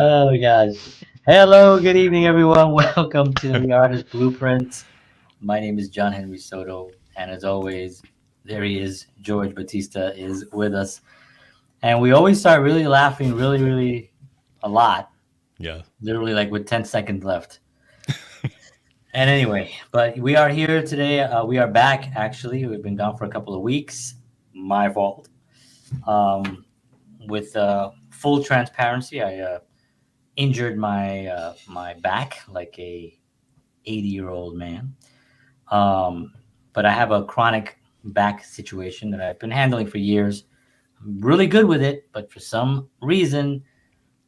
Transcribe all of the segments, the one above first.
Oh gosh. Hello, good evening, everyone. Welcome to the Artist Blueprints. My name is John Henry Soto, and as always, there he is. George Batista is with us, and we always start really laughing, really a lot, Yeah. literally like with 10 seconds left. And anyway, but we are here today. We are back. Actually, we've been gone for a couple of weeks. My fault. Um, with full transparency, I injured my back like a 80-year-old man. Um, but I have a chronic back situation that I've been handling for years. I'm really good with it, but for some reason,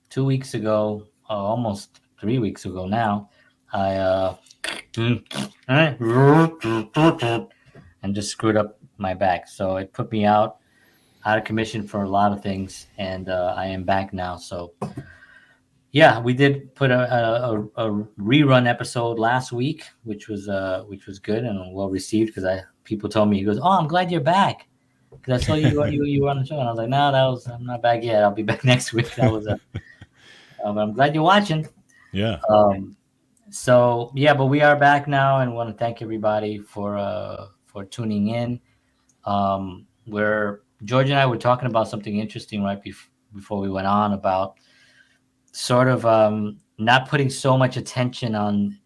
2 weeks ago, almost 3 weeks ago now, I and just screwed up my back. So it put me out of commission for a lot of things, and I am back now. So yeah, we did put a rerun episode last week, which was good and well received because I people told me he goes, "Oh, I'm glad you're back because I saw you were on the show," and I was like, "No, that was I'm not back yet. I'll be back next week." That was but I'm glad you're watching. Yeah. Um, so yeah, but we are back now, and want to thank everybody for tuning in. Where George and I were talking about something interesting before we went on about sort of not putting so much attention on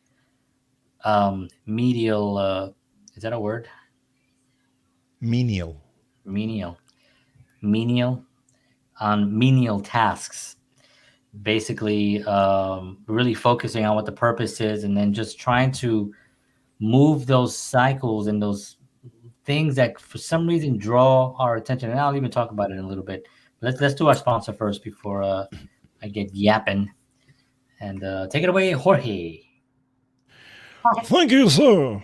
medial. Is that a word? Menial. Menial, menial on menial tasks. Basically, really focusing on what the purpose is, and then just trying to move those cycles and those things that for some reason draw our attention. And I'll even talk about it in a little bit. But let's do our sponsor first before I get yapping. And take it away, Jorge. Thank you, sir.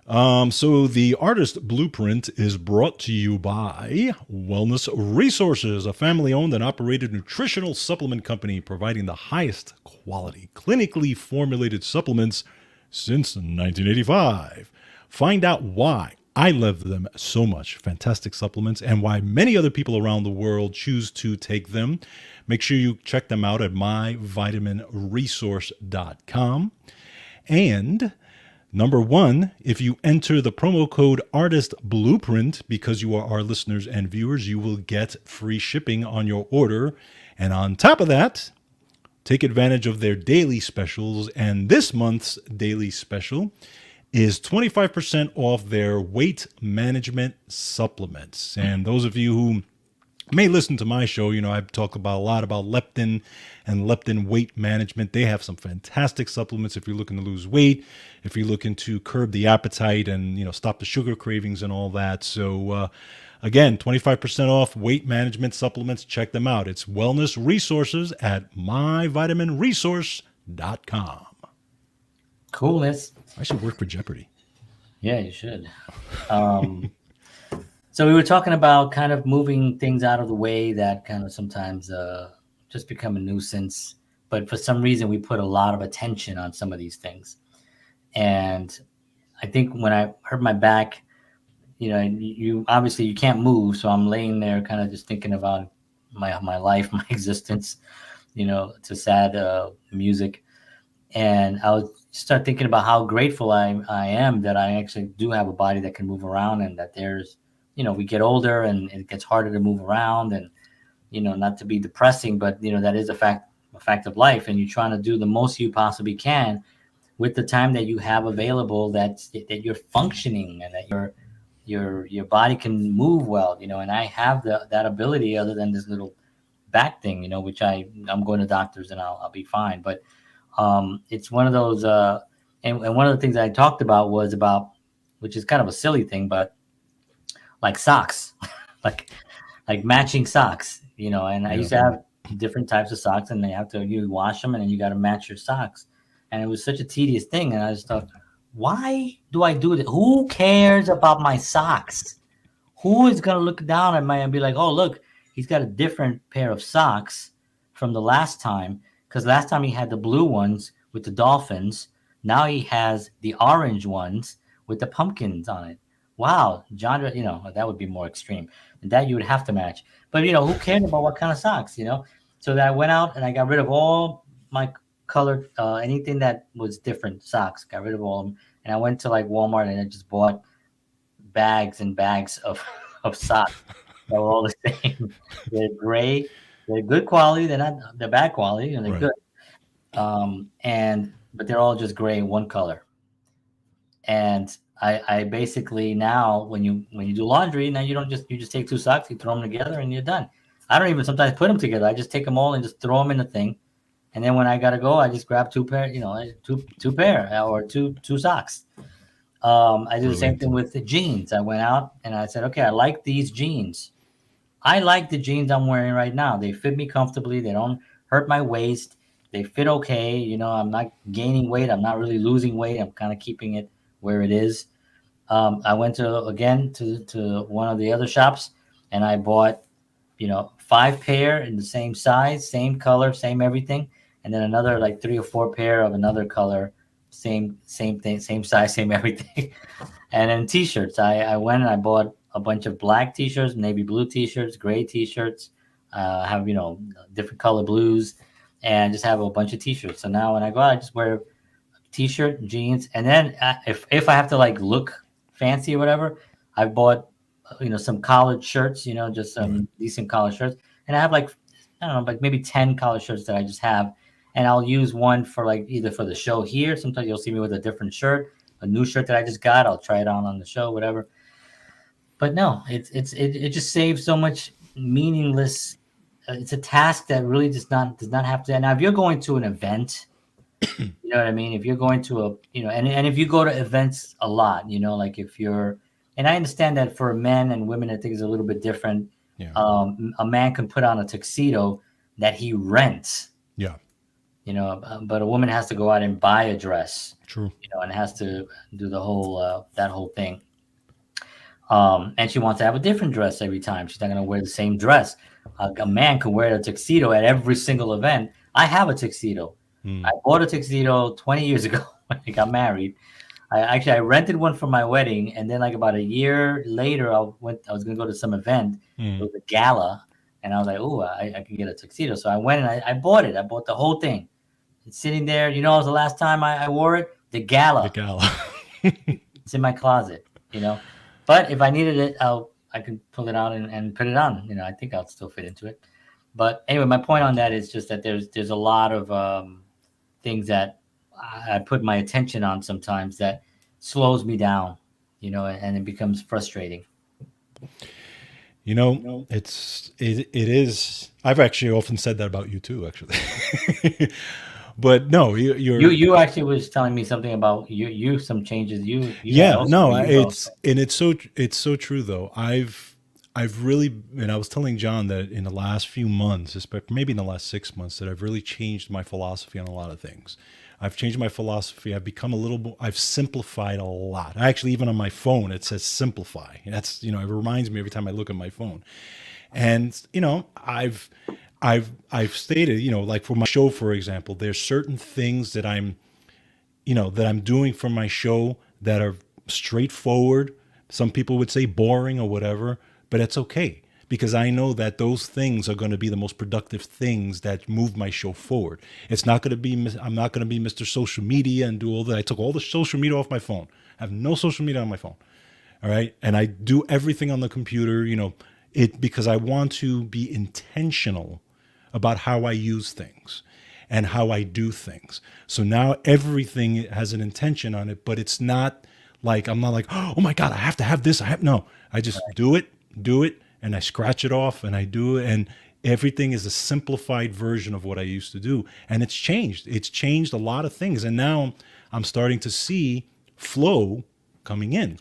So the artist blueprint is brought to you by Wellness Resources, a family-owned and operated nutritional supplement company providing the highest quality, clinically formulated supplements since 1985. Find out why I love them so much, fantastic supplements, and why many other people around the world choose to take them. Make sure you check them out at myvitaminresource.com. And number one, if you enter the promo code Artist Blueprint, because you are our listeners and viewers, you will get free shipping on your order. And on top of that, take advantage of their daily specials. And this month's daily special is 25% off their weight management supplements. And those of you who may listen to my show, I've talked about a lot about leptin and leptin weight management. They have some fantastic supplements if you're looking to lose weight, if you're looking to curb the appetite and stop the sugar cravings and all that. So again, 25% off weight management supplements. Check them out. It's Wellness Resources at myvitaminresource.com. Coolness. I should work for Jeopardy. Yeah, you should. Um, so we were talking about kind of moving things out of the way that kind of sometimes just become a nuisance. But for some reason, we put a lot of attention on some of these things. And I think when I hurt my back, you obviously you can't move, so I'm laying there, kind of just thinking about my life, my existence. It's a sad music, and I would start thinking about how grateful I am that I actually do have a body that can move around, and that there's we get older and it gets harder to move around, and not to be depressing, but that is a fact of life, and you're trying to do the most you possibly can with the time that you have available, that you're functioning and that your body can move well, and I have that ability, other than this little back thing, which I'm going to doctors and I'll be fine. But it's one of those and one of the things I talked about was about, which is kind of a silly thing, but like socks, like matching socks, and I Yeah. used to have different types of socks, and you wash them and then you got to match your socks. And it was such a tedious thing. And I just thought, why do I do this? Who cares about my socks? Who is going to look down at my and be like, oh, look, he's got a different pair of socks from the last time. Because last time he had the blue ones with the dolphins. Now he has the orange ones with the pumpkins on it. Wow, genre, that would be more extreme. And that you would have to match. But, who cared about what kind of socks, So that I went out and I got rid of all my colored anything that was different socks. Got rid of all of them, and I went to like Walmart and I just bought bags and bags of of socks that were all the same. They're gray. They're good quality. They're not they're bad quality, and they're Right. good. And but they're all just gray, one color. And I basically now when you do laundry, now you just take two socks, you throw them together, and you're done. I don't even sometimes put them together. I just take them all and just throw them in the thing. And then when I gotta go, I just grab two pair, two pair or two socks. I do the same Brilliant. thing with the jeans. I went out and I said, okay, I like these jeans. I like the jeans I'm wearing right now. They fit me comfortably. They don't hurt my waist. They fit okay. I'm not gaining weight. I'm not really losing weight. I'm kind of keeping it where it is. I went to one of the other shops and I bought, five pair in the same size, same color, same everything, and then another like three or four pair of another color, same thing, same size, same everything. And then t-shirts. I went and I bought a bunch of black t-shirts, navy blue t-shirts, gray t-shirts. Have different color blues, and just have a bunch of t-shirts. So now when I go out, I just wear t-shirt, jeans, and then if I have to like look fancy or whatever, I bought some collared shirts, just Right. some decent collared shirts, and I have like I don't know, like maybe 10 collared shirts that I just have, and I'll use one for like either for the show here. Sometimes you'll see me with a different shirt, a new shirt that I just got. I'll try it on the show, whatever. But no, it just saves so much meaningless. It's a task that really does not have to. Now, if you're going to an event, you know what I mean? If you're going to and if you go to events a lot, like if you're, and I understand that for men and women, I think is a little bit different. Yeah. A man can put on a tuxedo that he rents, Yeah. but a woman has to go out and buy a dress, True. and has to do the whole, that whole thing. And she wants to have a different dress every time. She's not going to wear the same dress. A man can wear a tuxedo at every single event. I have a tuxedo. I bought a tuxedo 20 years ago when I got married. I rented one for my wedding, and then like about a year later, I was going to go to some event. It was a gala, and I was like, oh, I can get a tuxedo. So I went and I bought it. I bought the whole thing. It's sitting there. It was the last time I wore it. The The gala. gala. It's in my closet. But if I needed it, I could pull it out and put it on. I think I'll still fit into it. But anyway, my point on that is just that there's a lot of things that I put my attention on sometimes that slows me down, and it becomes frustrating. It is. I've actually often said that about you too, actually. But no, You actually was telling me something about you some changes you had yeah, also for no, you also. it's so true though. I've really, and I was telling John that in the last few months, especially maybe in the last 6 months, that I've really changed my philosophy on a lot of things. I've changed my philosophy. I've become a little more, I've simplified a lot. Actually, even on my phone, it says simplify. That's, it reminds me every time I look at my phone. And, I've stated, like for my show, for example, there's certain things that I'm doing for my show that are straightforward. Some people would say boring or whatever, but it's okay because I know that those things are going to be the most productive things that move my show forward. It's not going to be, I'm not going to be Mr. Social Media and do all that. I took all the social media off my phone. I have no social media on my phone. All right. And I do everything on the computer, because I want to be intentional about how I use things and how I do things. So now everything has an intention on it, but it's not like, I'm not like, oh my God, I have to have this. No, I just do it, and I scratch it off and I do it. And everything is a simplified version of what I used to do. And it's changed. It's changed a lot of things. And now I'm starting to see flow coming in.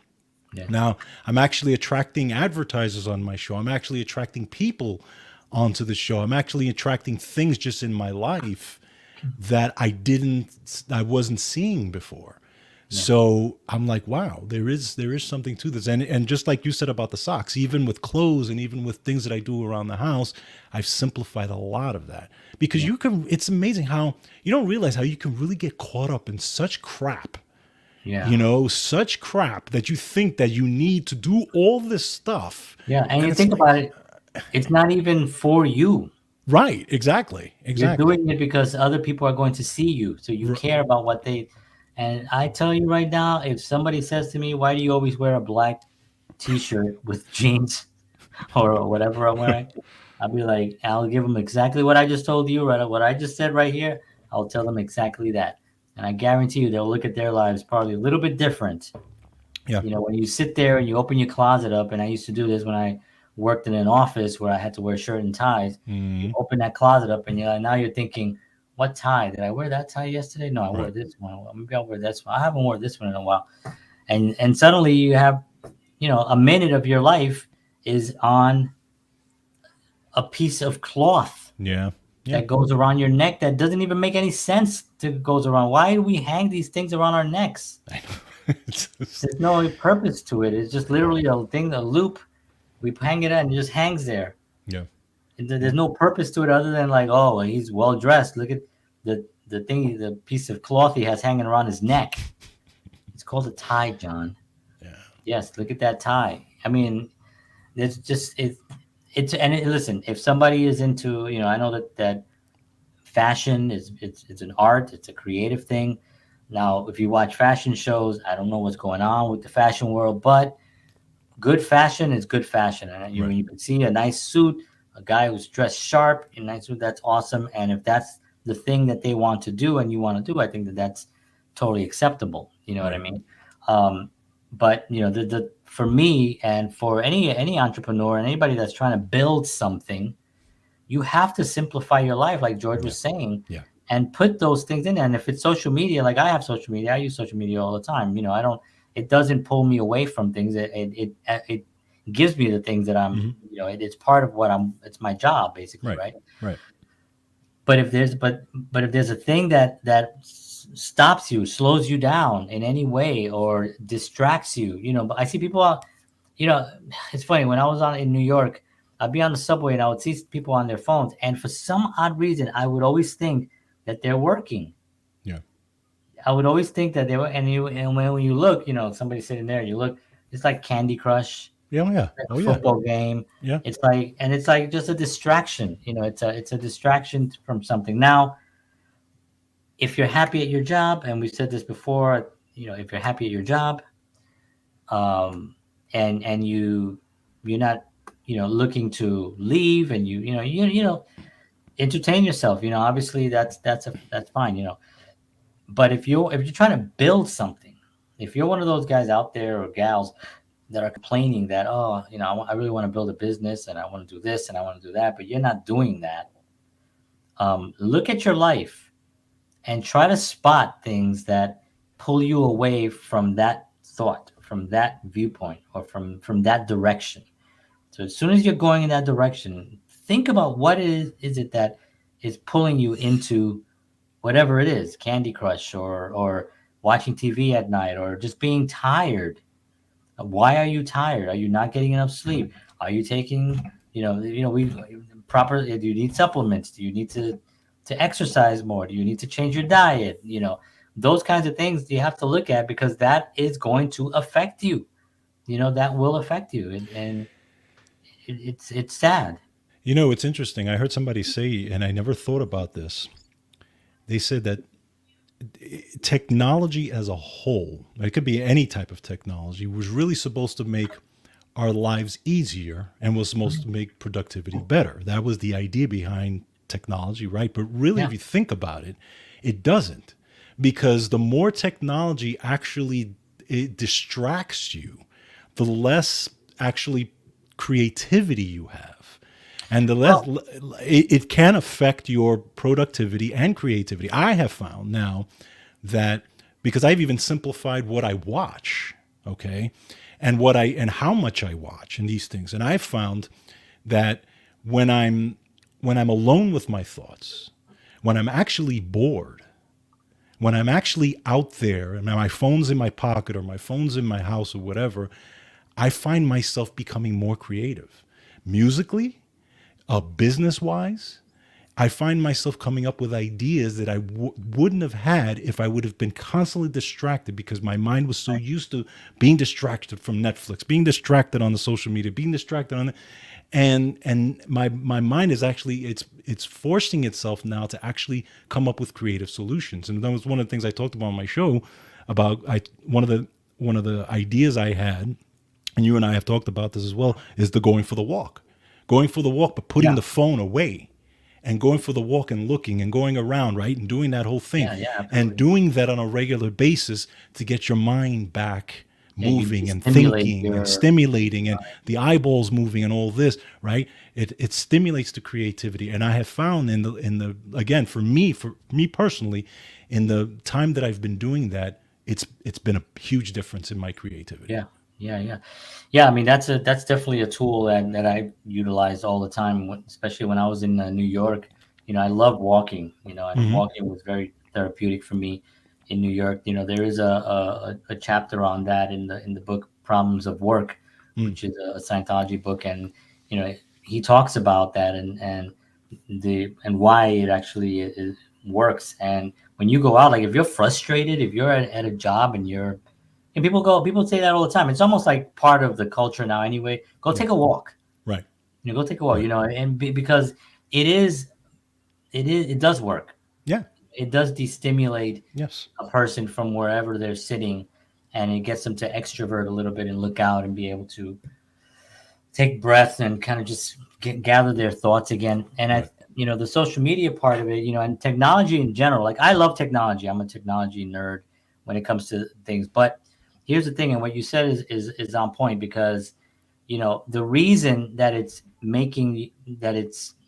Yeah. Now, I'm actually attracting advertisers on my show. I'm actually attracting people onto the show. I'm actually attracting things just in my life that I wasn't seeing before. Yeah. So I'm like, wow, there is something to this. And just like you said about the socks, even with clothes and even with things that I do around the house, I've simplified a lot of that because it's amazing how you don't realize how you can really get caught up in such crap. Yeah. Such crap that you think that you need to do all this stuff. Yeah. And you think about it, it's not even for you. Right. Exactly. You're Exactly. doing it because other people are going to see you, so you R- care about what they. And I tell you right now, if somebody says to me, "Why do you always wear a black T-shirt with jeans or whatever I'm wearing?" I'll be like, I'll give them exactly what I just told you, right? What I just said right here. I'll tell them exactly that, and I guarantee you, they'll look at their lives probably a little bit different. Yeah. You know, when you sit there and you open your closet up, and I used to do this when I worked in an office where I had to wear shirt and ties. You Mm, open that closet up, and now you're thinking, what tie? Did I wear that tie yesterday? No, I wore right. this one. Well, maybe I'll wear this one. I haven't worn this one in a while. And suddenly you have, a minute of your life is on a piece of cloth Yeah. Yeah. that goes around your neck that doesn't even make any sense to goes around. Why do we hang these things around our necks? I know. It's just- There's no purpose to it. It's just literally a thing, a loop. We hang it and it just hangs there. yeah. There's no purpose to it other than like, oh, he's well dressed. Look at the piece of cloth he has hanging around his neck. It's called a tie, John. Yeah. Yes, look at that tie. I mean, it's just listen, if somebody is into, I know that fashion it's an art, it's a creative thing. Now, if you watch fashion shows, I don't know what's going on with the fashion world, but good fashion is good fashion. And Right. when you can see a nice suit, a guy who's dressed sharp in a nice suit, that's awesome. And if that's the thing that they want to do and you want to do, I think that that's totally acceptable. You know what I Right. mean? But the for me and for any entrepreneur and anybody that's trying to build something, you have to simplify your life, like George Yeah. was saying, Yeah. and put those things in there. And if it's social media, like I have social media, I use social media all the time. I don't. It doesn't pull me away from things. It gives me the things that I'm. Hmm. It's part of what I'm. It's my job, basically, Right. right? Right. But if there's a thing that stops you, slows you down in any way, or distracts you, but I see people out. It's funny when I was on in New York, I'd be on the subway and I would see people on their phones, and for some odd reason, I would always think that they're working. Yeah. I would always think that they were, and when you look, somebody sitting there, you look, it's like Candy Crush, Yeah. Oh, yeah. like a Oh, yeah. football game. Yeah. It's like just a distraction. It's a distraction from something. Now, if you're happy at your job, and we've said this before, if you're happy at your job, and you're not, looking to leave, and entertain yourself. Obviously that's fine. But if you're trying to build something, if you're one of those guys out there or gals that are complaining that, oh, I really want to build a business and I want to do this and I want to do that, but you're not doing that, look at your life and try to spot things that pull you away from that thought, from that viewpoint, or from that direction. So as soon as you're going in that direction, think about what is it that is pulling you into whatever it is, Candy Crush, or watching TV at night, or just being tired. Why are you tired? Are you not getting enough sleep? Are you taking, we proper? Do you need supplements? Do you need to exercise more? Do you need to change your diet? Those kinds of things you have to look at, because that is going to affect you. That will affect you, and it's sad. It's interesting. I heard somebody say, and I never thought about this. They said that technology as a whole, it could be any type of technology, was really supposed to make our lives easier and was supposed to make productivity better. That was the idea behind technology, right? But really, Yeah. if you think about it, it doesn't. Because the more technology actually it distracts you, the less actually creativity you have. And the less Well, it can affect your productivity and creativity. I have found now that, because I've even simplified what I watch, okay, and how much I watch and these things. And I've found that when I'm alone with my thoughts, when I'm actually bored, when I'm actually out there and my phone's in my pocket or my phone's in my house or whatever, I find myself becoming more creative. Musically, business wise, I find myself coming up with ideas that I wouldn't have had if I would have been constantly distracted, because my mind was so used to being distracted from Netflix, being distracted on the social media, being distracted on it. and my mind is actually it's forcing itself now to actually come up with creative solutions. And that was one of the things I talked about on my show about one of the ideas I had, and you and I have talked about this as well, is the going for the walk, but putting Yeah. the phone away and going for the walk and looking and going around, right? And doing that whole thing Yeah. Yeah. and Absolutely. doing that on a regular basis to get your mind back Yeah. You moving and stimulate thinking and your. stimulating and the eyeballs moving and all this, right? It stimulates the creativity. And I have found in the again, for me personally, in the time that I've been doing that, it's been a huge difference in my creativity. Yeah, yeah, yeah, yeah. I mean, that's definitely a tool that I utilize all the time, especially when I was in New York. I love walking. And Hmm. walking was very therapeutic for me in New York. There is a chapter on that in the book Problems of Work, Mm, which is a Scientology book, and he talks about that and why it actually works. And when you go out, like if you're frustrated, if you're at a job and people say that all the time. It's almost like part of the culture now anyway. Go yeah. take a walk. Right. Go take a walk, Right. because it is, it does work. Yeah. It does destimulate Yes. a person from wherever they're sitting, and it gets them to extrovert a little bit and look out and be able to take breaths and kind of just gather their thoughts again. And Right. the social media part of it, and technology in general, like I love technology. I'm a technology nerd when it comes to things. But here's the thing, and what you said is on point, because the reason that it's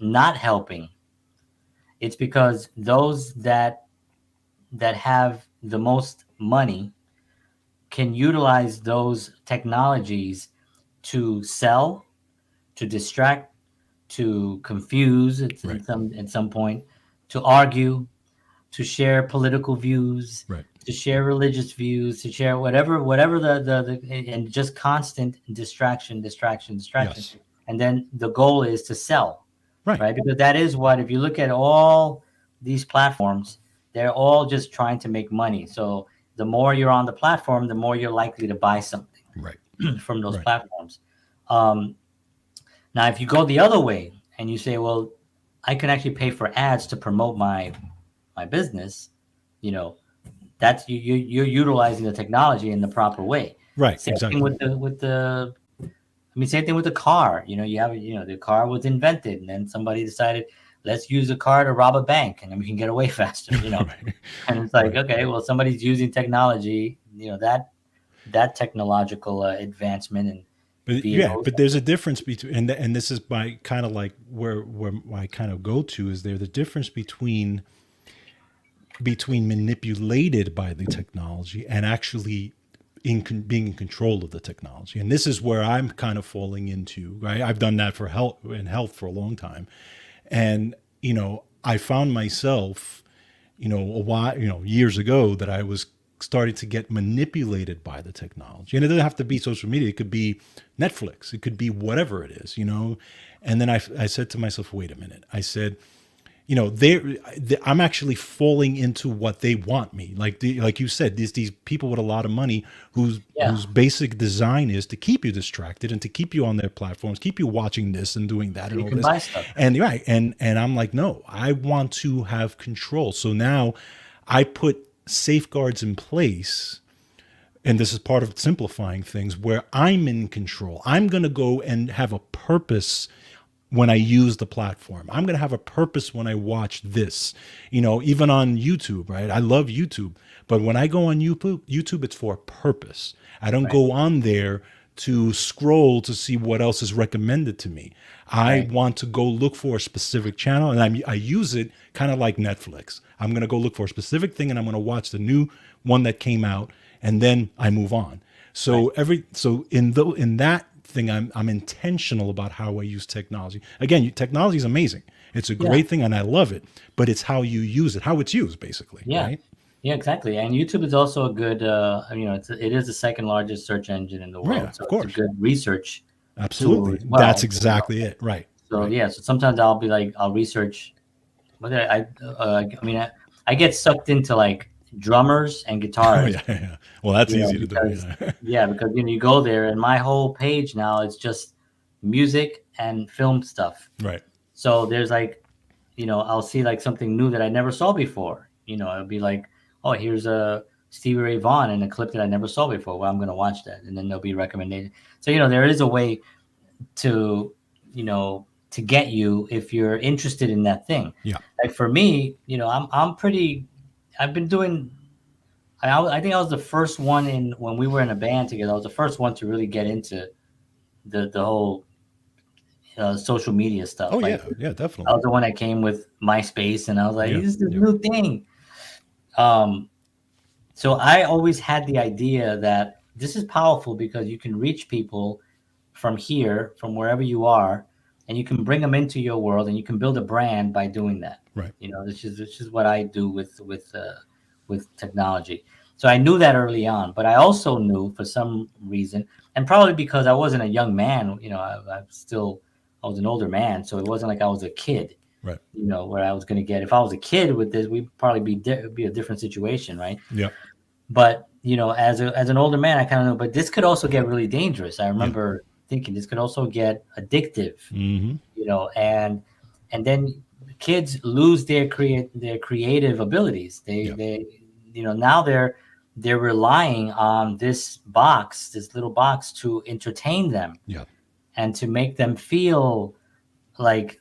not helping, it's because those that have the most money can utilize those technologies to sell, to distract, to confuse Right. at some point, to argue, to share political views, Right. to share religious views, to share whatever the and just constant distraction, distraction, distraction. Yes. And then the goal is to sell, Right. right? Because that is what, if you look at all these platforms, they're all just trying to make money. So the more you're on the platform, the more you're likely to buy something Right. from those Right. platforms. Um, Now, if you go the other way and you say, well, I can actually pay for ads to promote my business, you know, that's you're utilizing the technology in the proper way. Right. Same thing Exactly. with the I mean, same thing with the car. The car was invented, and then somebody decided, let's use a car to rob a bank, and then we can get away faster. Right. And it's like, Right. okay, well, somebody's using technology, that technological advancement and But yeah, vehicles. but there's a difference between, and this is my kind of like where I kind of go to is there the difference between manipulated by the technology and actually being in control of the technology. And this is where I'm kind of falling into, right? I've done that for health for a long time. And, I found myself, a while, years ago that I was starting to get manipulated by the technology. And it doesn't have to be social media. It could be Netflix. It could be whatever it is, And then I said to myself, wait a minute. I said, I'm actually falling into what they want me. Like you said, these people with a lot of money Yeah, whose basic design is to keep you distracted and to keep you on their platforms, keep you watching this and doing that so and you all can this. buy stuff. And right, and I'm like, no, I want to have control. So now I put safeguards in place, and this is part of simplifying things, where I'm in control. I'm going to go and have a purpose when I use the platform. I'm going to have a purpose when I watch this, even on YouTube, right? I love YouTube, but when I go on YouTube, it's for a purpose. I don't Right, go on there to scroll to see what else is recommended to me. I right, want to go look for a specific channel, and I use it kind of like Netflix. I'm going to go look for a specific thing, and I'm going to watch the new one that came out, and then I move on. right. So in that thing, I'm intentional about how I use technology. Again, technology is amazing. It's a Yeah, great thing, and I love it. But it's how you use it, how it's used, basically, yeah, right? yeah, exactly. And YouTube is also a good, it is the second largest search engine in the Yeah, world, so of it's a course, good research tool absolutely. as That's well. exactly it. Right, So right. yeah, so sometimes I'll be like, I'll research. Whether I mean, I get sucked into like drummers and Oh guitarists, yeah, yeah. Well, that's easy to do. because Yeah, yeah, because you go there and my whole page now is just music and film stuff. Right. So there's like, I'll see like something new that I never saw before. It'll be like, oh, here's a Stevie Ray Vaughan in a clip that I never saw before. Well, I'm going to watch that. And then there'll be recommended. So, there is a way to, to get you if you're interested in that thing. Yeah. Like for me, I'm pretty, I've been doing, I think I was the first one when we were in a band together, I was the first one to really get into the whole social media stuff. Oh Like, yeah, I definitely. was the one that came with MySpace, and I was like, Yeah, "This is the yeah. new thing." So I always had the idea that this is powerful because you can reach people from here, from wherever you are, and you can bring them into your world, and you can build a brand by doing that. Right. This is what I do with technology. So I knew that early on, but I also knew for some reason, and probably because I wasn't a young man, I was an older man, so it wasn't like I was a kid, Right. where I was going to get. If I was a kid with this, we'd probably be a different situation, right? Yeah. But as an older man, I kind of know. But this could also get really dangerous. I Yeah. remember thinking this could also get addictive, Mm-hmm. and then kids lose their creative abilities. Yeah. They now they're relying on this little box to entertain them Yeah. and to make them feel like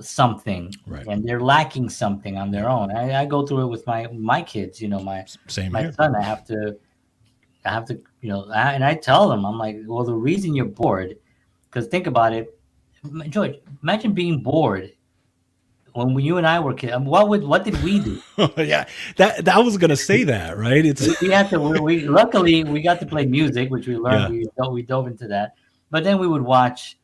something, Right. and they're lacking something on their own. I go through it with my kids. Same My here. son. I have to, and I tell them, I'm like, well, the reason you're bored, because think about it, George. Imagine being bored when you and I were kids. What did we do? Yeah. That I was gonna say that, right? It's We had to. We luckily we got to play music, which we learned. Yeah. We dove into that, but then we would watch,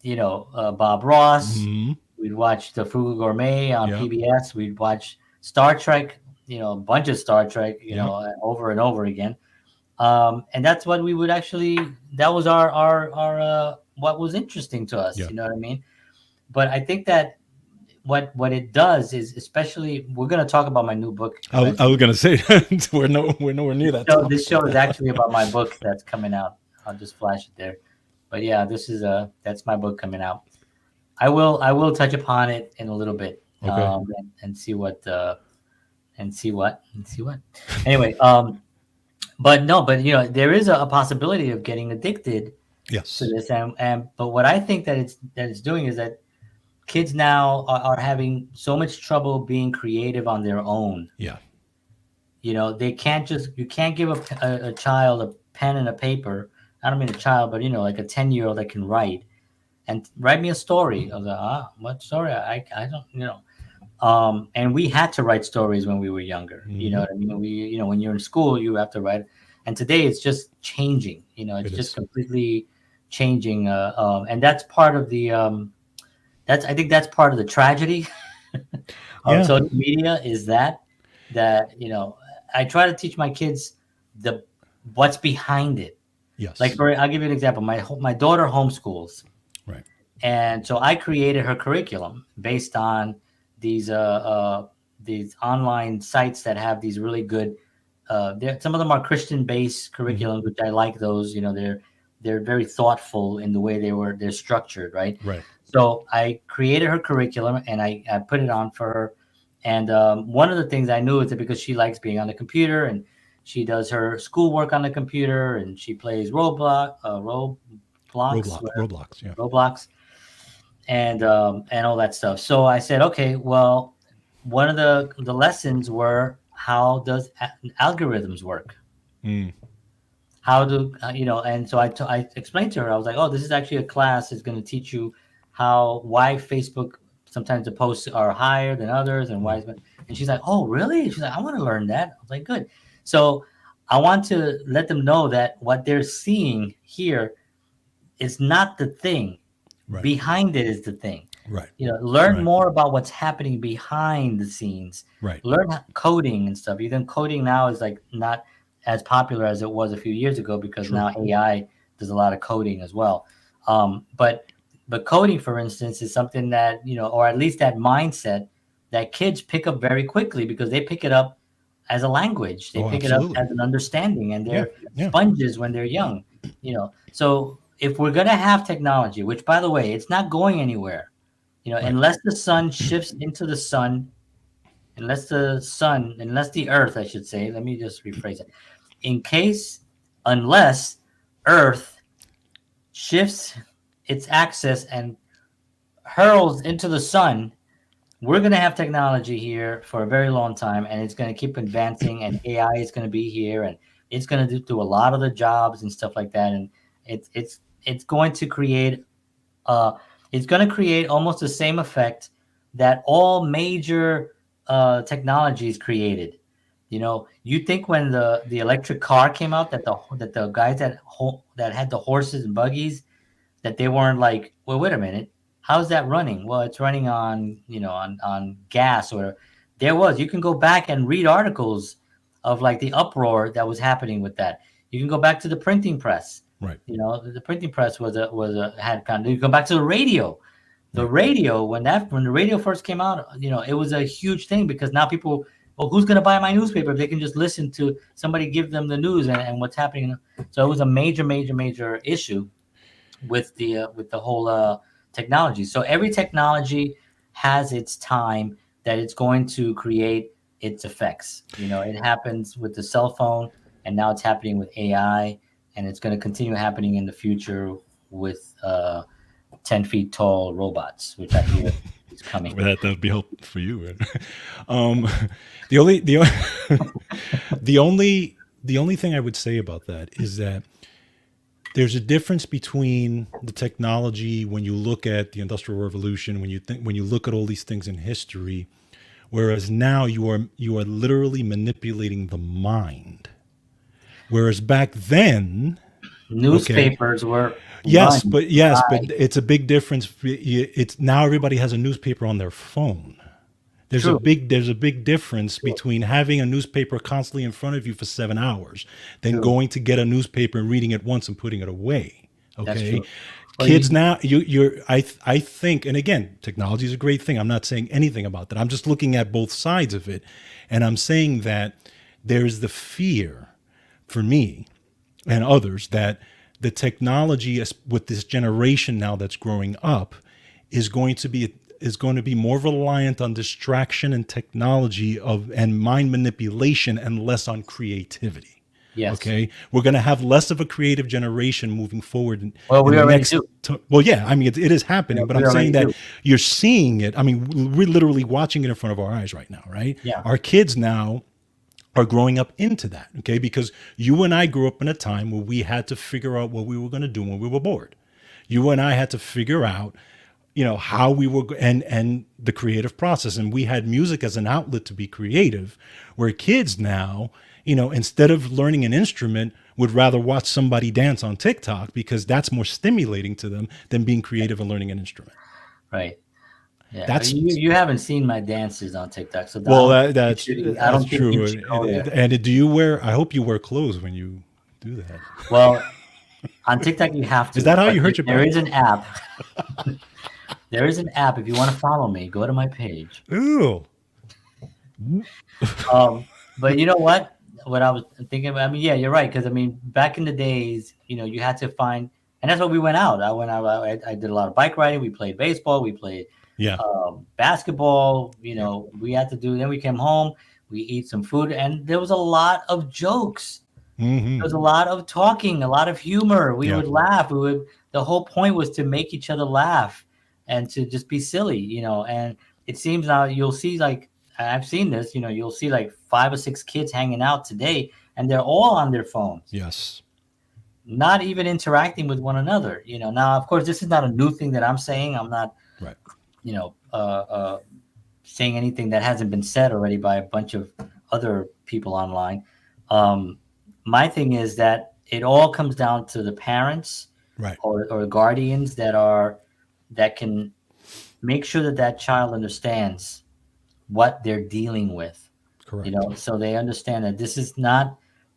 Bob Ross. Mhm. We'd watch The Frugal Gourmet on Yeah. PBS. We'd watch Star Trek. A bunch of Star Trek. Yeah. Over and over again. And that's what we would actually. That was our what was interesting to us. Yeah. You know what I mean? But I think that what it does is, especially, we're going to talk about my new book. I was gonna say that we're nowhere near that. So this show is actually about my book that's coming out. I'll just flash it there. But yeah, that's my book coming out. I will touch upon it in a little bit, Okay. and see what. Anyway, but no, but there is a possibility of getting addicted Yes. to this, but what I think that it's doing is that kids now are having so much trouble being creative on their own. Yeah. They can't you can't give a child a pen and a paper. I don't mean a child, but like a 10-year-old that can write me a story. I was like, what story? I don't. And we had to write stories when we were younger. Mm-hmm. You know what I mean? When you're in school, you have to write. And today it's just changing. It's just completely changing. And that's part of the. I think that's part of the tragedy of social media is that I try to teach my kids what's behind it. Yes. Like, I'll give you an example. My daughter homeschools. Right. And so I created her curriculum based on these online sites that have these really good. Some of them are Christian-based curriculums, which I like those. They're very thoughtful in the way they're structured, right? Right. So I created her curriculum and I put it on for her. And one of the things I knew is that because she likes being on the computer and she does her schoolwork on the computer and she plays Roblox, yeah. Roblox, and all that stuff. So I said, okay, well, one of the lessons were, how does algorithms work? Mm. How do and so I explained to her. I was like, oh, this is actually a class that's going to teach you why Facebook, sometimes the posts are higher than others, and why. And she's like, oh, really? She's like, I want to learn that. I was like, good. So I want to let them know that what they're seeing here is not the thing. Right. Behind it is the thing. Right. Learn more about what's happening behind the scenes. Right. Learn coding and stuff. Even coding now is like not as popular as it was a few years ago because now AI does a lot of coding as well. But coding, for instance, is something that, or at least that mindset that kids pick up very quickly because they pick it up as a language. They pick it up as an understanding, and they're sponges when they're young. So if we're gonna have technology, which by the way, it's not going anywhere, Right. unless the sun shifts into the sun, unless the earth, I should say, let me just rephrase it. In case, unless Earth shifts its axis and hurls into the sun, we're going to have technology here for a very long time, and it's going to keep advancing, and AI is going to be here, and it's going to do a lot of the jobs and stuff like that, and it's going to create uh it's going to create almost the same effect that all major technologies created. You think when the electric car came out, that the guys that had the horses and buggies, that they weren't like, well, wait a minute, how's that running? Well, it's running on, on gas. Or you can go back and read articles of like the uproar that was happening with that. You can go back to the printing press. Right. The printing press had kind of. You go back to the radio. The Right. radio, when the radio first came out, it was a huge thing, because now people, well, who's going to buy my newspaper if they can just listen to somebody give them the news and what's happening? So it was a major, major, major issue with the whole technology. So every technology has its time that it's going to create its effects. It happens with the cell phone, and now it's happening with AI, and it's going to continue happening in the future with 10 feet tall robots, which I hear is coming. That would be helpful for you. Right? Um, the only the, the only thing I would say about that is that there's a difference between the technology when you look at the Industrial Revolution, when you look at all these things in history, whereas now you are literally manipulating the mind. Whereas back then, newspapers were yes, run but by- it's a big difference. It's now everybody has a newspaper on their phone. There's True. a big difference between having a newspaper constantly in front of you for 7 hours than True. going to get a newspaper and reading it once and putting it away. That's Okay. true. Well, Kids now, I think, and again, technology is a great thing. I'm not saying anything about that. I'm just looking at both sides of it. And I'm saying that there's the fear for me and others that the technology with this generation now that's growing up is going to be more reliant on distraction and technology and mind manipulation and less on creativity. Yes. Okay, we're going to have less of a creative generation moving forward. Well, we in the already next do. Well, yeah, I mean it is happening, Yeah, but we I'm saying already that do. you're seeing it. I mean, we're literally watching it in front of our eyes right now, right? Yeah. Our kids now are growing up into that, okay? Because you and I grew up in a time where we had to figure out what we were going to do when we were bored. You and I had to figure out, how we were, and the creative process. And we had music as an outlet to be creative, where kids now, instead of learning an instrument, would rather watch somebody dance on TikTok because that's more stimulating to them than being creative and learning an instrument. Right. Yeah. That's You haven't seen my dances on TikTok, so well, I that's don't think true. you should go there. And do you wear? I hope you wear clothes when you do that. Well, on TikTok you have to. Is that how but you hurt your There back? is an app. There is an app. If you want to follow me, go to my page. Ooh, But you know what? What I was thinking about, I mean, yeah, you're right. Because I mean, back in the days, you had to find, and that's what we went out. I went out. I did a lot of bike riding. We played baseball. We played yeah, basketball. We had to do. Then we came home. We eat some food, and there was a lot of jokes. hmm There was a lot of talking, a lot of humor. We Yeah. would laugh. The whole point was to make each other laugh and to just be silly. And it seems now you'll see, like, I've seen this, you'll see like 5 or 6 kids hanging out today, and they're all on their phones, yes, not even interacting with one another. Now, of course, this is not a new thing that I'm saying. I'm not, right, saying anything that hasn't been said already by a bunch of other people online. My thing is that it all comes down to the parents right, or guardians that can make sure that child understands what they're dealing with, correct. so they understand that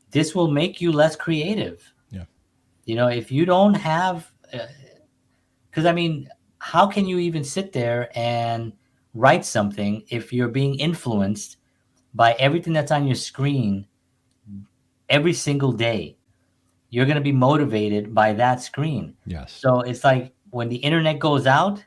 this will make you less creative. Yeah, If you don't have, because I mean, how can you even sit there and write something if you're being influenced by everything that's on your screen every single day? you're going to be motivated by that screen. Yes. So it's like when the internet goes out,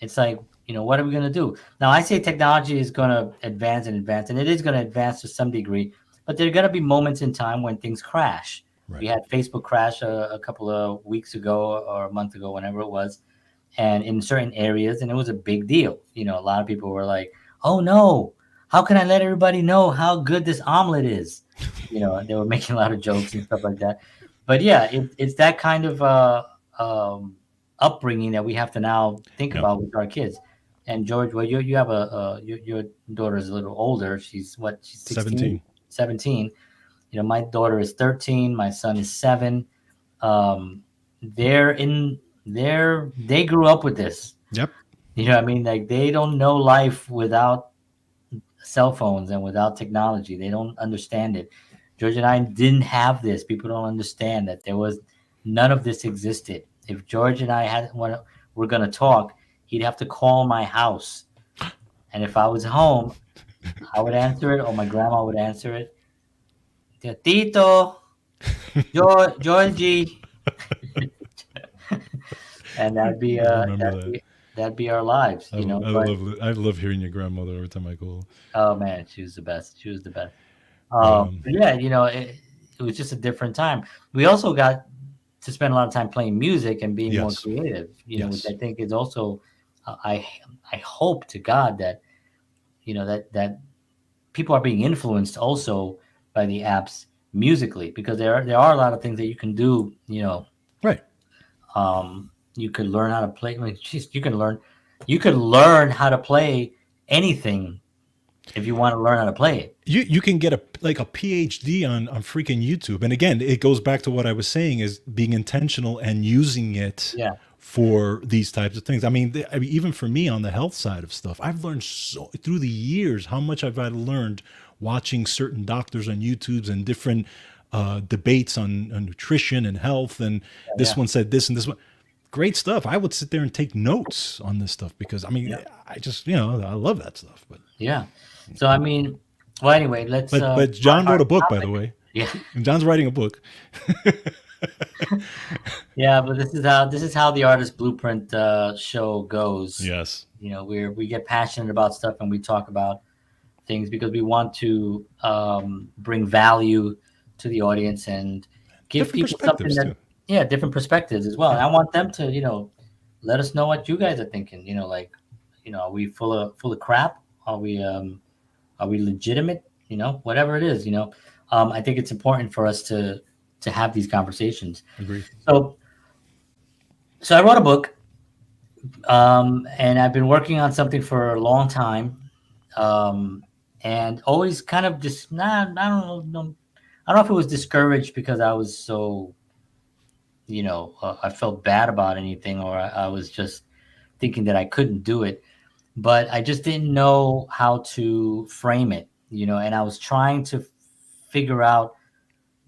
it's like, what are we going to do? Now, I say technology is going to advance and advance, and it is going to advance to some degree, but there are going to be moments in time when things crash. Right. We had Facebook crash a couple of weeks ago or a month ago, whenever it was, and in certain areas, and it was a big deal. A lot of people were like, "Oh no, how can I let everybody know how good this omelet is?" They were making a lot of jokes and stuff like that. But yeah, it's that kind of upbringing that we have to now think Yeah. about with our kids. And George, well, you have your daughter is a little older. She's what? She's 16, 17. 17. My daughter is 13. My son is 7. Um, they grew up with this. Yep. You know what I mean? Like they don't know life without cell phones and without technology. They don't understand it. George and I didn't have this. People don't understand that there was none of this existed. If George and I were going to talk, he'd have to call my house. And if I was home, I would answer it, or my grandma would answer it. Tito, Georgie, and I remember that. that'd be our lives, But I love hearing your grandmother every time I call. oh man, she was the best. She was the best. But But yeah, it was just a different time. We also got to spend a lot of time playing music and being more Yes. creative, which Yes. I think is also, I hope to God that, that people are being influenced also by the apps musically, because there are a lot of things that you can do, Right. you could learn how to play. I mean, geez, you could learn how to play anything if you want to learn how to play it. You can get a PhD on freaking YouTube. And again, it goes back to what I was saying, is being intentional and using it Yeah. for these types of things. I mean, even for me on the health side of stuff, I've learned so through the years how much I've learned watching certain doctors on YouTube's and different debates on nutrition and health. And this Yeah. one said this and this one. Great stuff. I would sit there and take notes on this stuff because, I mean, Yeah. I just, I love that stuff. But Yeah. So I mean, well, anyway, let's. but John wrote a book, by the way. Yeah. And John's writing a book. Yeah, but this is how the Artist Blueprint show goes. Yes. We get passionate about stuff and we talk about things because we want to bring value to the audience and give Different people something perspectives, that different perspectives as well. And I want them to let us know what you guys are thinking. Are we full of crap? Are we legitimate? Whatever it is. I think it's important for us to have these conversations. Agree. So I wrote a book, and I've been working on something for a long time, and always kind of just I don't know. I don't know if it was discouraged because I was so, I felt bad about anything, or I was just thinking that I couldn't do it, but I just didn't know how to frame it, and I was trying to figure out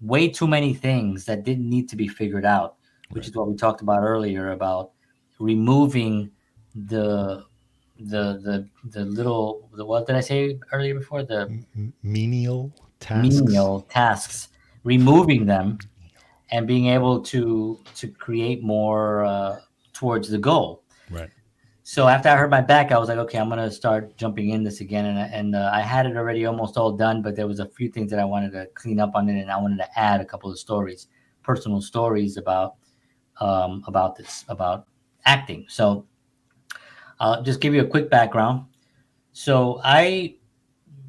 way too many things that didn't need to be figured out, which Right. is what we talked about earlier about removing the what did I say earlier before, the Menial tasks. menial tasks, removing them and being able to create more towards the goal. Right. So after I hurt my back, I was like, okay, I'm gonna start jumping in this again, and I had it already almost all done, but there was a few things that I wanted to clean up on it, and I wanted to add a couple of stories, personal stories about acting. So I'll just give you a quick background. So I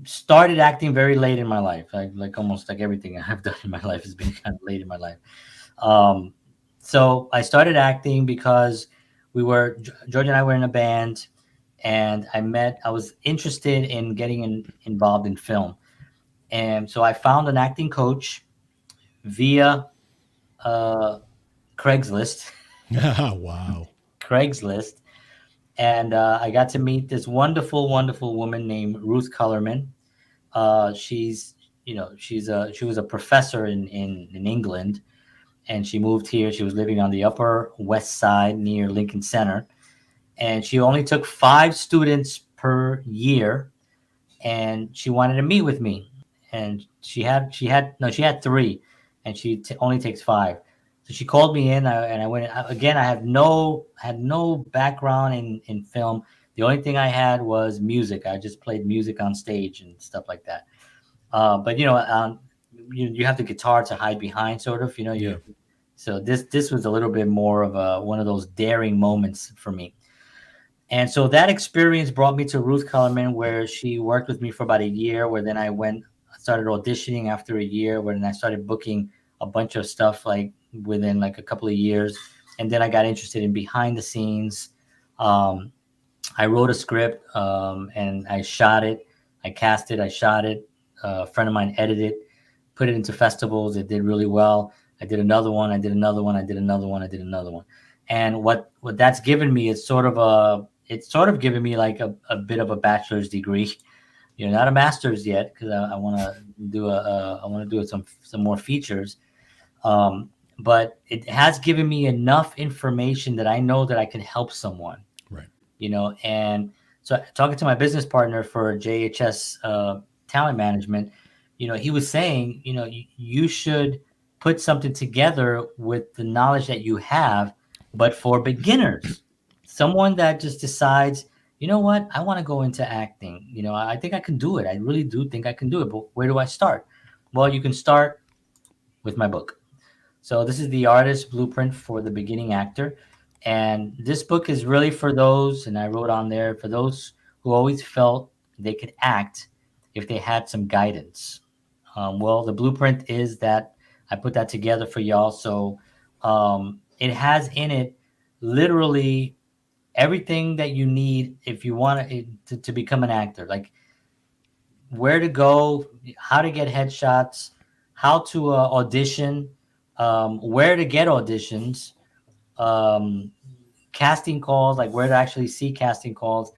started acting very late in my life, like almost like everything I've done in my life has been kind of late in my life. So I started acting because George and I were in a band, and I was interested in getting involved in film. And so I found an acting coach via Craigslist. Wow. Craigslist. And I got to meet this wonderful, wonderful woman named Ruth Cullerman. She was a professor in England, and she moved here. She was living on the Upper West Side near Lincoln Center, and she only took 5 students per year, and she wanted to meet with me. And she had 3, and she only takes 5. So she called me in, and I went again. I had no background in film. The only thing I had was music. I just played music on stage and stuff like that. But you have the guitar to hide behind, sort of. Yeah. So this was a little bit more of one of those daring moments for me. And so that experience brought me to Ruth Kellerman, where she worked with me for about a year. Where then I started auditioning after a year. Where then I started booking a bunch of stuff like within like a couple of years, and then I got interested in behind the scenes. Um, I wrote a script, and I shot it. I cast it. I shot it. A friend of mine edited it, put it into festivals. It did really well. I did another one. I did another one. I did another one. I did another one. And what that's given me is it's sort of given me like a bit of a bachelor's degree. Not a master's yet, because I want to do some more features. Um, but it has given me enough information that I know that I can help someone. Right. And so talking to my business partner for JHS talent management, he was saying, you should put something together with the knowledge that you have, but for beginners, someone that just decides, you know what, I want to go into acting. I think I can do it. I really do think I can do it, but where do I start? Well, you can start with my book. So this is the artist blueprint for the beginning actor. And this book is really for those, and I wrote on there, for those who always felt they could act if they had some guidance. Well, the blueprint is that I put that together for y'all. So it has in it literally everything that you need if you want to become an actor. Like where to go, how to get headshots, how to audition, where to get auditions, um, casting calls, like where to actually see casting calls,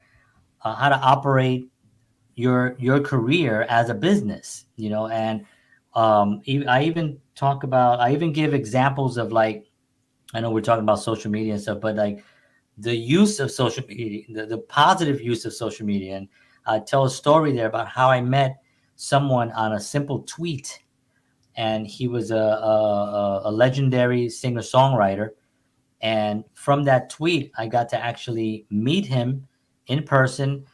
how to operate your career as a business, and I even give examples of, like, I know we're talking about social media and stuff, but like the use of social media, the positive use of social media. And I tell a story there about how I met someone on a simple tweet, and he was a legendary singer songwriter. And from that tweet, I got to actually meet him in person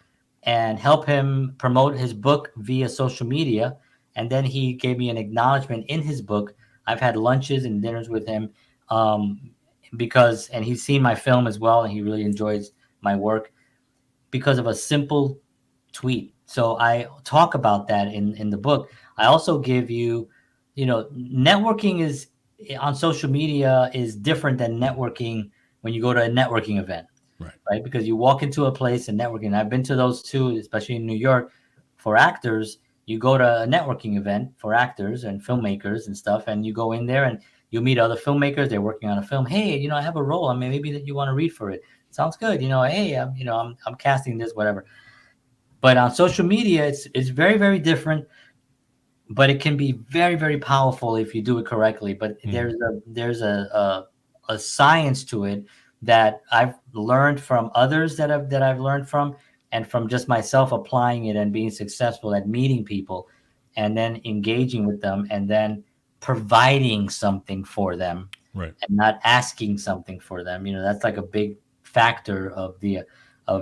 and help him promote his book via social media. And then he gave me an acknowledgement in his book. I've had lunches and dinners with him, um, and he's seen my film as well, and he really enjoys my work because of a simple tweet. So I talk about that in the book. I also give you, networking is on social media is different than networking when you go to a networking event, Right. right? Because you walk into a place and networking. I've been to those too, especially in New York. For actors, you go to a networking event for actors and filmmakers and stuff, and you go in there and you meet other filmmakers. They're working on a film. Hey, I have a role. I mean, maybe that you want to read for it. Sounds good. Hey, I'm casting this, whatever. But on social media, it's very, very different, but it can be very, very powerful if you do it correctly. But there's a science to it that I've learned from others that I've learned from, and from just myself applying it and being successful at meeting people and then engaging with them and then providing something for them Right. and not asking something for them. That's like a big factor of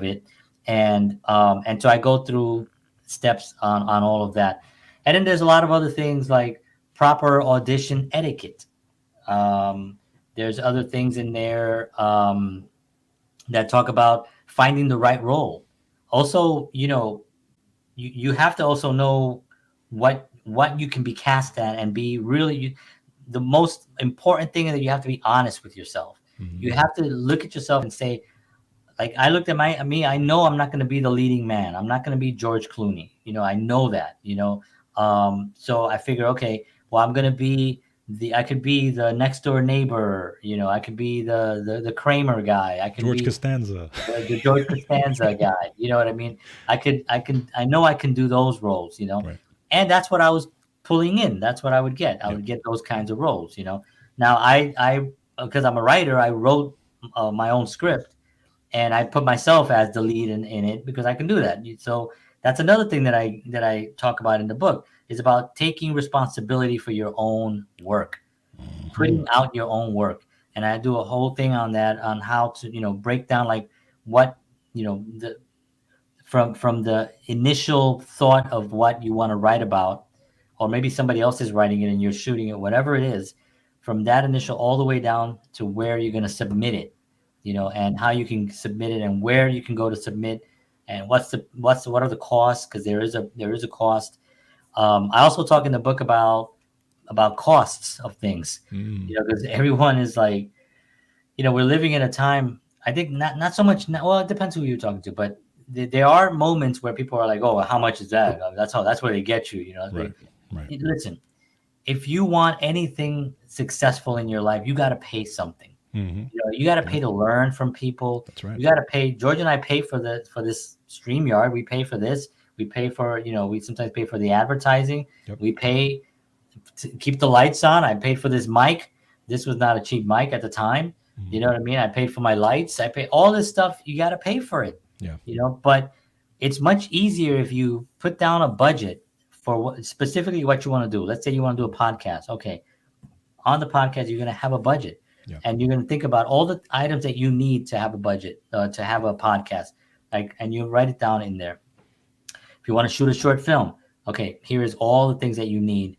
it. And so I go through steps on all of that. And then there's a lot of other things like proper audition etiquette. Um, there's other things in there that talk about finding the right role. Also, you have to also know what you can be cast at, and be really the most important thing is that you have to be honest with yourself. Mm-hmm. You have to look at yourself and say, like, I looked at me, I know I'm not going to be the leading man. I'm not going to be George Clooney. I know that, so I figure, okay, well, I'm going to be I could be the next door neighbor. I could be the Kramer guy. I can George be Costanza. the George Costanza guy. You know what I mean? I know I can do those roles, Right. and that's what I was pulling in. That's what I would get. I Yep. would get those kinds of roles, Now because I'm a writer, I wrote my own script, and I put myself as the lead in it because I can do that. So that's another thing that I talk about in the book, is about taking responsibility for your own work. putting out your own work. And I do a whole thing on that, on how to, break down like what, the from the initial thought of what you want to write about, or maybe somebody else is writing it and you're shooting it, whatever it is, from that initial all the way down to where you're going to submit it, and how you can submit it and where you can go to submit, and what are the costs, because there is a cost. I also talk in the book about costs of things, because everyone is like, we're living in a time. I think not so much. Well, it depends who you're talking to, but there are moments where people are like, "Oh, how much is that?" That's where they get you. Right. Right. Listen, if you want anything successful in your life, you got to pay something. You got to pay to learn from people. That's right. You got to pay. George and I pay for this StreamYard. We pay for this. We pay for we sometimes pay for the advertising. Yep. We pay to keep the lights on. I paid for this mic. This was not a cheap mic at the time. You know what I mean? I paid for my lights. I pay all this stuff. You got to pay for it. Yeah. But it's much easier if you put down a budget for specifically what you want to do. Let's say you want to do a podcast. Okay. On the podcast, you're going to have a budget. Yeah. And you're going to think about all the items that you need to have a budget, to have a podcast. And you write it down in there. If you want to shoot a short film, okay, here is all the things that you need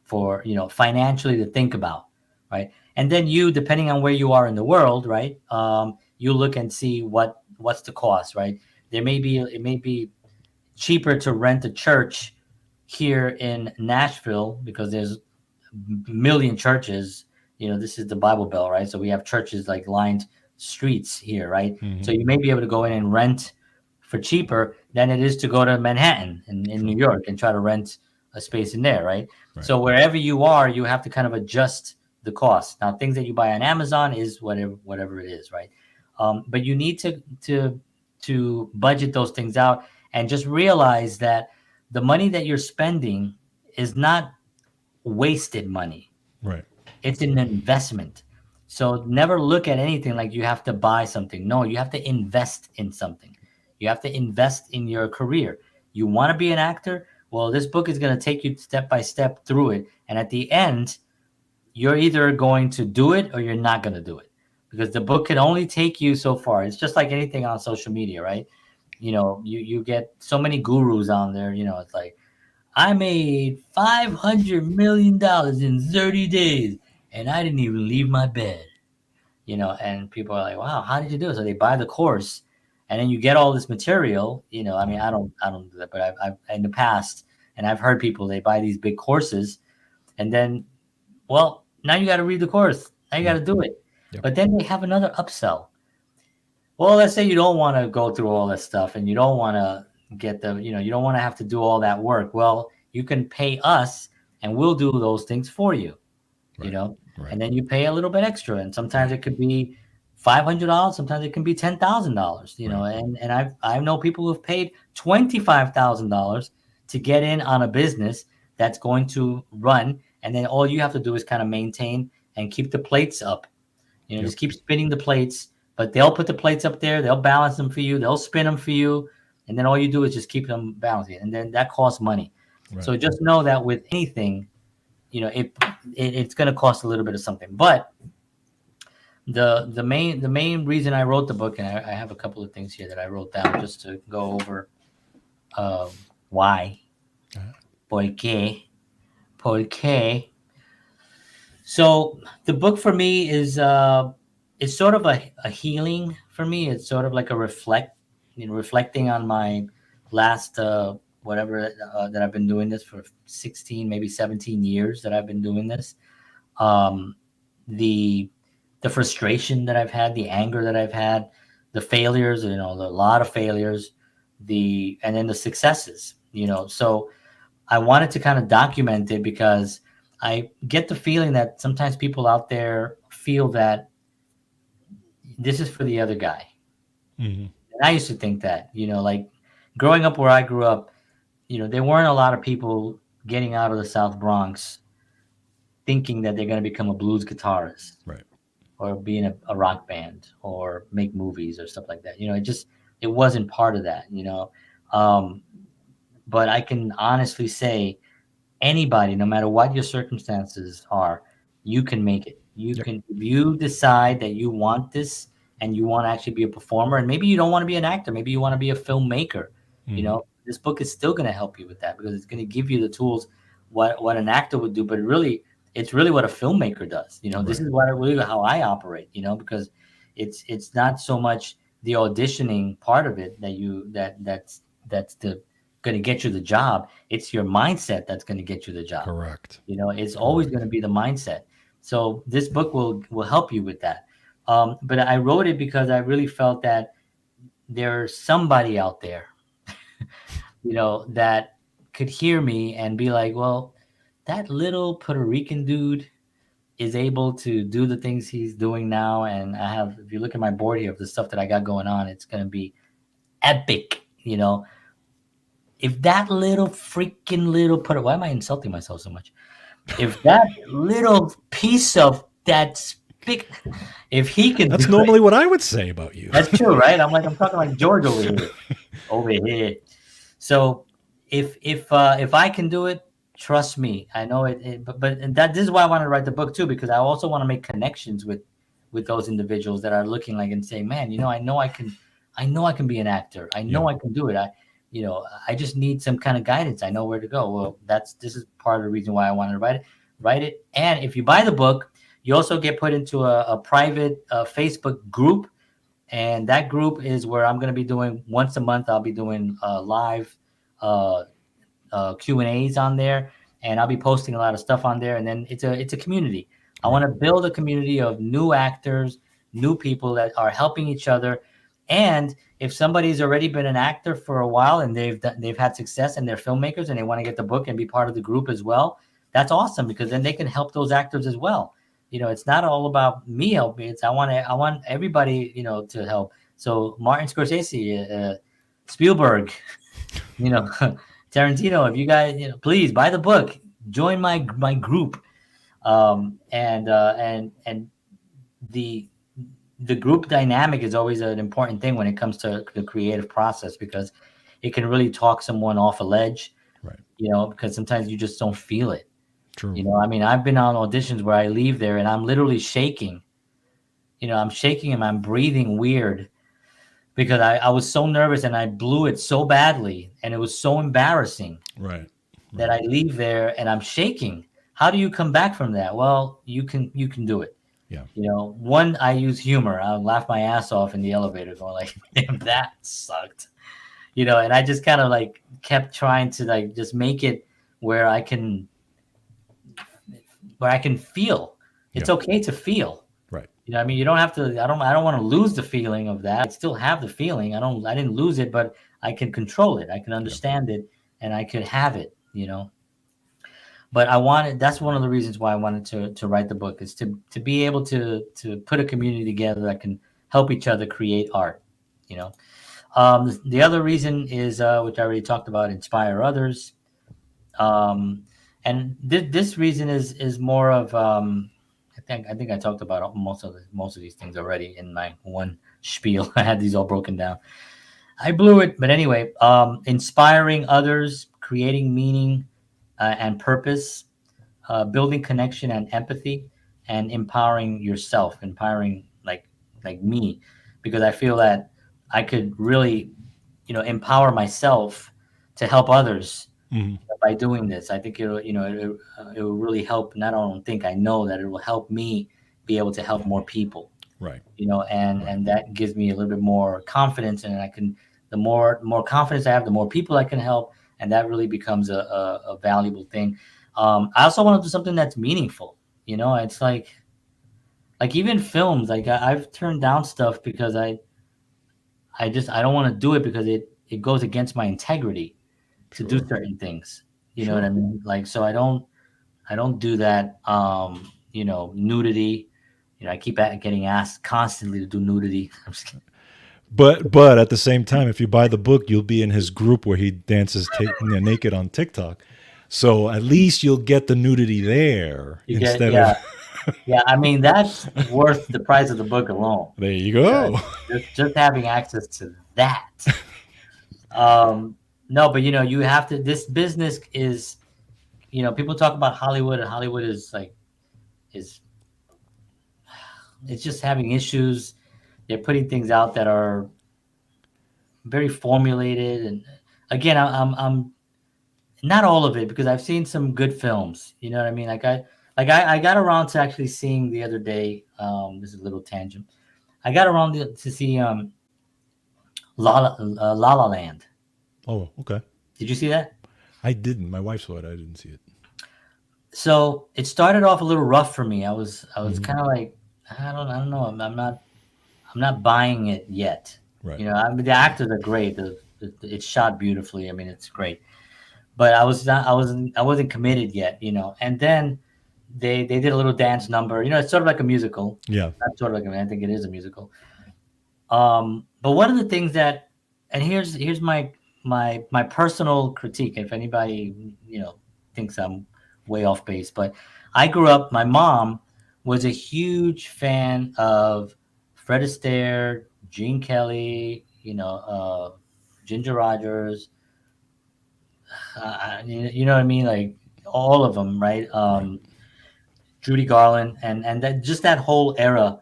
for, financially to think about, right? And then you, depending on where you are in the world, right, you look and see what's the cost, right? It may be cheaper to rent a church here in Nashville because there's a million churches. This is the Bible Belt, right? So we have churches like lined streets here, right? So you may be able to go in and rent for cheaper than it is to go to Manhattan in New York and try to rent a space in there, right? So wherever you are, you have to kind of adjust the cost. Now, things that you buy on Amazon is whatever it is, right? But you need to budget those things out and just realize that the money that you're spending is not wasted money. Right. It's an investment. So never look at anything like you have to buy something. No, you have to invest in something. You have to invest in your career. You want to be an actor? Well, this book is going to take you step by step through it. And at the end, you're either going to do it or you're not going to do it, because the book can only take you so far. It's just like anything on social media, right? You get so many gurus on there. It's like, I made $500 million in 30 days and I didn't even leave my bed, and people are like, wow, how did you do it? So they buy the course and then you get all this material, I mean, I don't do that, but I've in the past, and I've heard people, they buy these big courses and then, well, now you got to read the course. Now you got to do it. Yep. But then they have another upsell. Well, let's say you don't want to go through all this stuff and you don't want to get you don't want to have to do all that work. Well, you can pay us and we'll do those things for you, Right. And then you pay a little bit extra. And sometimes it could be $500. Sometimes it can be $10,000, and I know people who've paid $25,000 to get in on a business that's going to run. And then all you have to do is kind of maintain and keep the plates up, just keep spinning the plates, but they'll put the plates up there. They'll balance them for you. They'll spin them for you. And then all you do is just keep them balancing. And then that costs money. Right. So just know that with anything, it's going to cost a little bit of something. But the main reason I wrote the book, and I have a couple of things here that I wrote down just to go over why, por qué. So the book for me is it's sort of a healing for me. It's sort of like a reflecting on my last whatever that I've been doing this for 16, maybe 17 years that I've been doing this. The frustration that I've had, the anger that I've had, the failures, a lot of failures, and then the successes, So I wanted to kind of document it because I get the feeling that sometimes people out there feel that this is for the other guy. Mm-hmm. And I used to think that, like growing up where I grew up, there weren't a lot of people getting out of the South Bronx thinking that they're going to become a blues guitarist, right, or be in a rock band or make movies or stuff like that. It wasn't part of that, But I can honestly say anybody, no matter what your circumstances are, you can make it. You Yep. can, if you decide that you want this and you want to actually be a performer, and maybe you don't want to be an actor, maybe you want to be a filmmaker, Hmm. this book is still going to help you with that because it's going to give you the tools what an actor would do, but really it's really what a filmmaker does. This Right. is what really how I operate, because it's not so much the auditioning part of it that's the going to get you the job. It's your mindset that's going to get you the job. Correct. It's always Correct. going to be the mindset. So this book will help you with that. But I wrote it because I really felt that there's somebody out there, that could hear me and be like, well, that little Puerto Rican dude is able to do the things he's doing now. And if you look at my board here of the stuff that I got going on, it's going to be epic. If that little freaking little Puerto, why am I insulting myself so much? If that little piece of that spick, if he can do That's it, normally what I would say about you. that's true, right? I'm talking like George over here, over here. So if I can do it, trust me, I know it. But and that this is why I wanted to write the book too, because I also want to make connections with those individuals that are looking like and saying, man, I know I can be an actor. I know Yeah. I can do it. I just need some kind of guidance. I know where to go. Well, this is part of the reason why I wanted to write it. And if you buy the book, you also get put into a private Facebook group, and that group is where I'm going to be doing once a month. I'll be doing live uh, Q&As on there, and I'll be posting a lot of stuff on there. And then it's a community. I want Right. to build a community of new actors, new people that are helping each other. And if somebody's already been an actor for a while and they've had success and they're filmmakers and they want to get the book and be part of the group as well, that's awesome because then they can help those actors as well. It's not all about me helping. I want everybody to help. So Martin Scorsese, Spielberg, you know, Tarantino, if you guys, please buy the book, join my group, and the the group dynamic is always an important thing when it comes to the creative process because it can really talk someone off a ledge, Right. because sometimes you just don't feel it. True. I mean, I've been on auditions where I leave there and I'm literally shaking. I'm shaking and I'm breathing weird because I was so nervous and I blew it so badly and it was so embarrassing Right. that Right. I leave there and I'm shaking. How do you come back from that? Well, you can do it. Yeah. One, I use humor. I'll laugh my ass off in the elevator going like, damn, that sucked. And I just kind of like kept trying to like just make it where I can feel. It's Yeah. okay to feel. Right. I mean, you don't have to. I don't want to lose the feeling of that. I still have the feeling. I didn't lose it, but I can control it. I can Yeah. understand it, and I could have it. But I wanted. That's one of the reasons why I wanted to write the book is to be able to put a community together that can help each other create art. You know. The other reason is which I already talked about, inspire others. Um, and this reason is more of I think I talked about most of these things already in my one spiel. I had these all broken down. I blew it, but anyway, inspiring others, creating meaning and purpose, building connection and empathy, and empowering yourself, empowering like me, because I feel that I could really, empower myself to help others Hmm. by doing this. I think it will really help. Not only think I know that it will help me be able to help more people. Right. And Right. and that gives me a little bit more confidence, and I can. The more confidence I have, the more people I can help, and that really becomes a valuable thing. I also want to do something that's meaningful. It's like even films. Like I've turned down stuff because I don't want to do it because it goes against my integrity to do Sure. certain things. You know what I Sure. mean? Like, so I don't do that. Nudity. I keep getting asked constantly to do nudity. I'm just kidding. But at the same time, if you buy the book, you'll be in his group where he dances naked on TikTok. So at least you'll get the nudity there You get, instead of yeah, yeah. I mean, that's worth the price of the book alone. there you Because go. just having access to that. No, but you have to. This business is, people talk about Hollywood, and Hollywood is like is it's just having issues. They're putting things out that are very formulated, and again, I'm not all of it because I've seen some good films. You know what I mean? I got around to actually seeing the other day. This is a little tangent. I got around to see La La Land. Oh, okay. Did you see that? I didn't. My wife saw it. I didn't see it. So it started off a little rough for me. I was Hmm. kind of like I don't know. I'm not buying it yet. Right. You know, I mean the actors are great. It's shot beautifully. I mean it's great. But I wasn't committed yet. You know, and then they did a little dance number. You know, it's sort of like a musical. Yeah. Not sort of like I think it is a musical. But one of the things that, and here's my personal critique. If anybody thinks I'm way off base, but I grew up. My mom was a huge fan of Fred Astaire, Gene Kelly, Ginger Rogers. You know what I mean? Like all of them, right? Right. Judy Garland, and that just that whole era.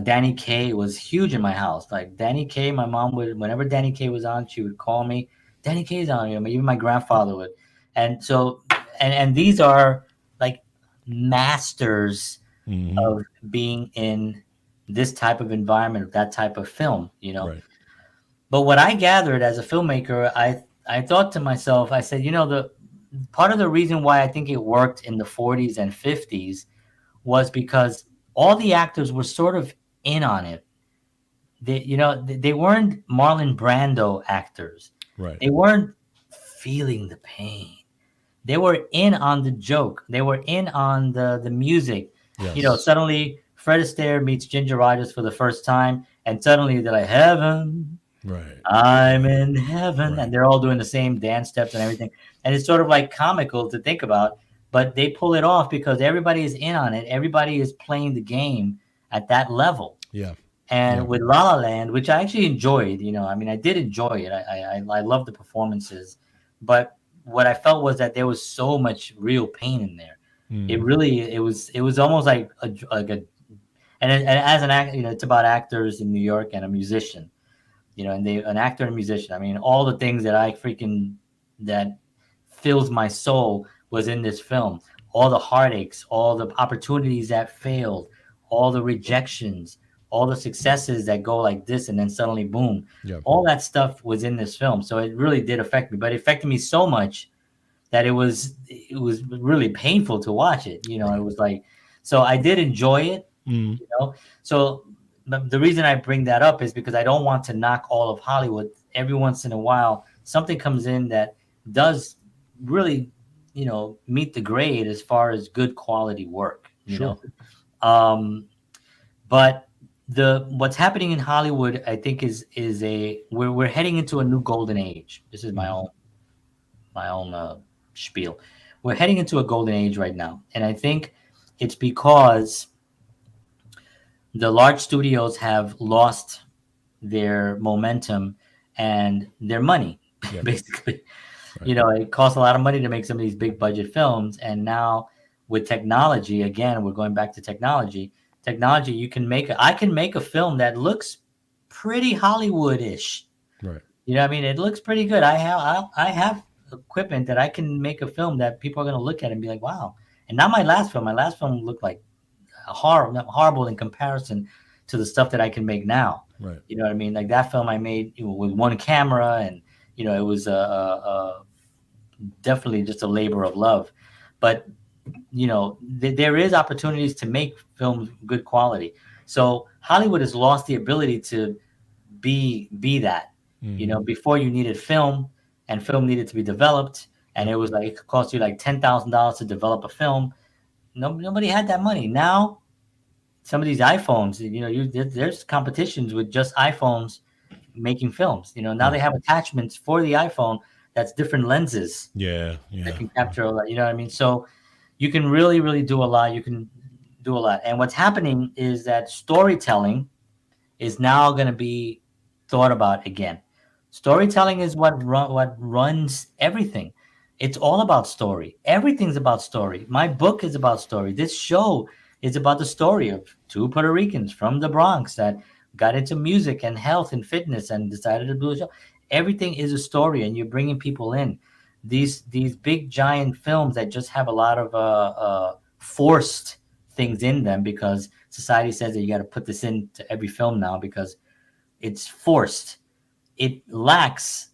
Danny Kaye was huge in my house. Like Danny Kaye, my mom would, whenever Danny Kaye was on, she would call me. Danny Kaye's on. You know, even my grandfather would. And so, and these are like masters Hmm. of being in this type of environment, that type of film. You know. Right. But what I gathered as a filmmaker, I thought to myself, I said, the part of the reason why I think it worked in the 40s and 50s was because all the actors were sort of in on it. They weren't Marlon Brando actors. Right. They weren't feeling the pain. They were in on the joke. They were in on the music. Yes. Suddenly Fred Astaire meets Ginger Rogers for the first time, and suddenly they're like, "Heaven, Right. I'm in heaven," Right. and they're all doing the same dance steps and everything. And it's sort of like comical to think about, but they pull it off because everybody is in on it. Everybody is playing the game at that level. Yeah. And Yeah. with La La Land, which I actually enjoyed, I mean, I did enjoy it. I love the performances, but what I felt was that there was so much real pain in there. It Hmm. really, it was almost like and as an actor, it's about actors in New York and a musician, and an actor and a musician. I mean, all the things that that fills my soul was in this film. All the heartaches, all the opportunities that failed, all the rejections, all the successes that go like this and then suddenly boom. Yeah. All that stuff was in this film. So it really did affect me, but it affected me so much that it was really painful to watch it. It Right. was like, so I did enjoy it, Mm. you know. So the reason I bring that up is because I don't want to knock all of Hollywood. Every once in a while, something comes in that does really, meet the grade as far as good quality work. Sure. Um, but the what's happening in Hollywood, I think, is we're heading into a new golden age. This is my Hmm. own spiel. We're heading into a golden age right now, and I think it's because the large studios have lost their momentum and their money, Yeah. basically. Right. It costs a lot of money to make some of these big budget films, and now with technology, again, we're going back to technology. Technology, I can make a film that looks pretty Hollywood-ish. Right. I mean, it looks pretty good. I have equipment that I can make a film that people are going to look at and be like, wow. And not my last film. My last film looked like horrible in comparison to the stuff that I can make now. Right. You know what I mean? Like that film I made with one camera, and it was definitely just a labor of love. But there is opportunities to make films good quality. So Hollywood has lost the ability to be that. Hmm. Before you needed film, and film needed to be developed, and Yep. it was like it could cost you like $10,000 to develop a film. Nobody had that money. Now some of these iPhones, there's competitions with just iPhones making films. Now they Right. have attachments for the iPhone that's different lenses Yeah. that Yeah. can capture all that. You know what I mean? So you can really, really do a lot. You can do a lot. And what's happening is that storytelling is now going to be thought about again. Storytelling is what runs everything. It's all about story. Everything's about story. My book is about story. This show is about the story of two Puerto Ricans from the Bronx that got into music and health and fitness and decided to do a show. Everything is a story, and you're bringing people in. These big giant films that just have a lot of forced things in them because society says that you got to put this into every film now because it's forced. It lacks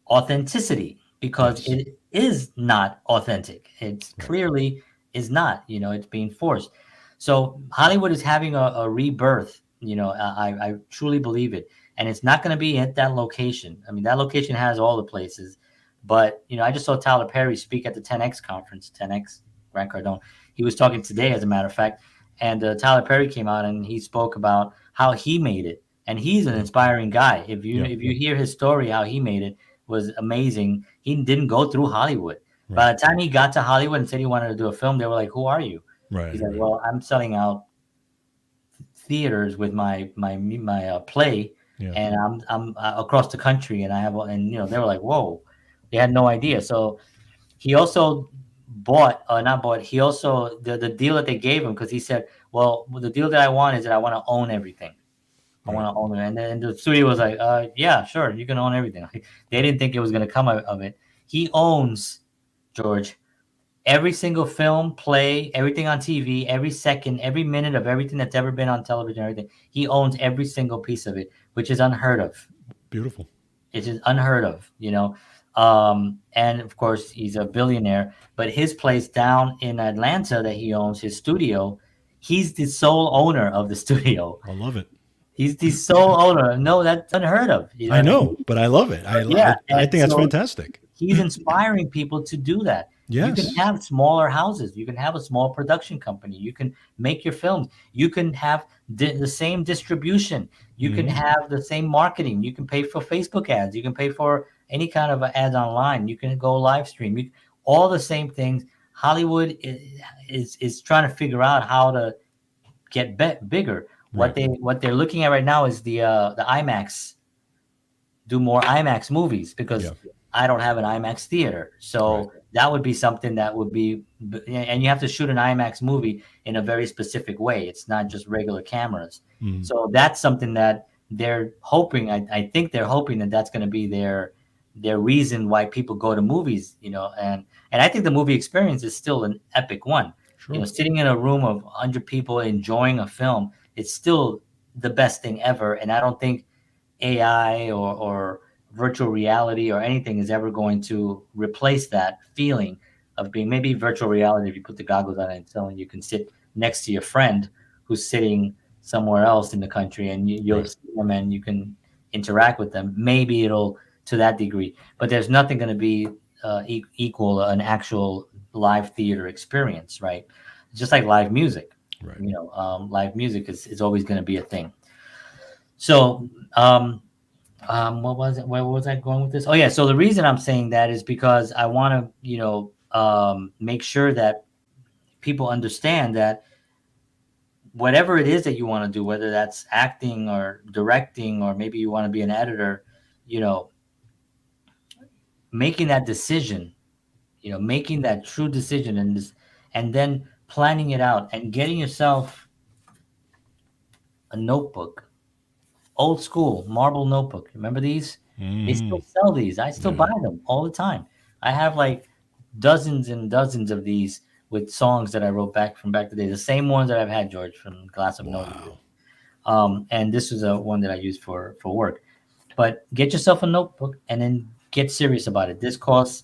authenticity because Yes. it is not authentic. It Right. clearly is not. It's being forced. So Hollywood is having a rebirth. I truly believe it, and it's not going to be at that location. I mean, that location has all the places, but I just saw Tyler Perry speak at the 10X conference. 10X Grant Cardone. He was talking today, as a matter of fact, and Tyler Perry came out and he spoke about how he made it, and he's an Yeah. inspiring guy. If you Yeah. if you hear his story, how he made it was amazing. He didn't go through Hollywood. Right. By the time he got to Hollywood and said he wanted to do a film, they were like, "Who are you?" Right. He's like, Right. "Well, I'm selling out theaters with my play, Yeah. and I'm across the country, and I have and they were like, whoa, they had no idea." So he also bought, not bought. He also the deal that they gave him because he said, "Well, the deal that I want is that I want to own everything. I Right. want to own it." And then the studio was like, "Yeah, sure, you can own everything." Like, they didn't think it was going to come of it. He owns, George, every single film, play, everything on TV, every second, every minute of everything that's ever been on television, everything. He owns every single piece of it, which is unheard of. Beautiful. It is unheard of. And of course, he's a billionaire. But his place down in Atlanta that he owns, his studio, he's the sole owner of the studio. I love it. He's the sole owner. No, that's unheard of. You know I what I know, mean? but I love it. Yeah. I And think that's so fantastic. he's inspiring people to do that. You can Yes. have smaller houses. You can have a small production company. You can make your films. You can have the same distribution. You can Hmm. have the same marketing. You can pay for Facebook ads. You can pay for any kind of ads online. You can go live stream. All the same things. Hollywood is trying to figure out how to get bigger. Right. What they're looking at right now is the IMAX, do more IMAX movies because Yeah. I don't have an IMAX theater. Right. So that would be something that would be, and you have to shoot an IMAX movie in a very specific way. It's not just regular cameras. Mhm. So that's something that they're hoping. I think they're hoping that that's going to be their reason why people go to movies. And I think the movie experience is still an epic one. Sure. Sitting in a room of 100 people enjoying a film, it's still the best thing ever. And I don't think AI or virtual reality or anything is ever going to replace that feeling of being, maybe virtual reality. If you put the goggles on and so you can sit next to your friend who's sitting somewhere else in the country, and you'll Right. see them and you can interact with them. Maybe it'll to that degree, but there's nothing going to be equal an actual live theater experience, right? Just like live music. Right. Live music is always going to be a thing. So, what was it? Where was I going with this? Oh yeah. So the reason I'm saying that is because I want to, make sure that people understand that whatever it is that you want to do, whether that's acting or directing, or maybe you want to be an editor, you know, making that decision, making that true decision, and then planning it out and getting yourself a notebook, old school marble notebook. Remember these? They Hmm. still sell these. I still buy Yeah. them all the time. I have like dozens and dozens of these with songs that I wrote back from back the day. The same ones that I've had, George, from Glass of Note. Wow. And this is a one that I use for work. But get yourself a notebook and then get serious about it. This costs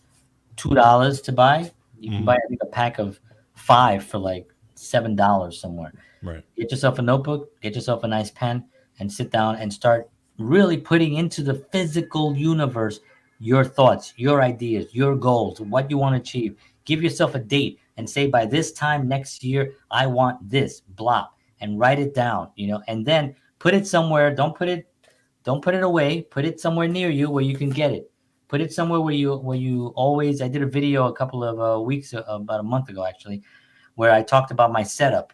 $2 to buy. You can Hmm. buy, I think, a pack of 5 for like $7 somewhere. Right. Get yourself a notebook, get yourself a nice pen, and sit down and start really putting into the physical universe your thoughts, your ideas, your goals, what you want to achieve. Give yourself a date and say, by this time next year, I want this, blah, and write it down, and then put it somewhere. Don't put it away. Put it somewhere near you where you can get it. Put it somewhere where you always. I did a video a couple of weeks, about a month ago actually, where I talked about my setup,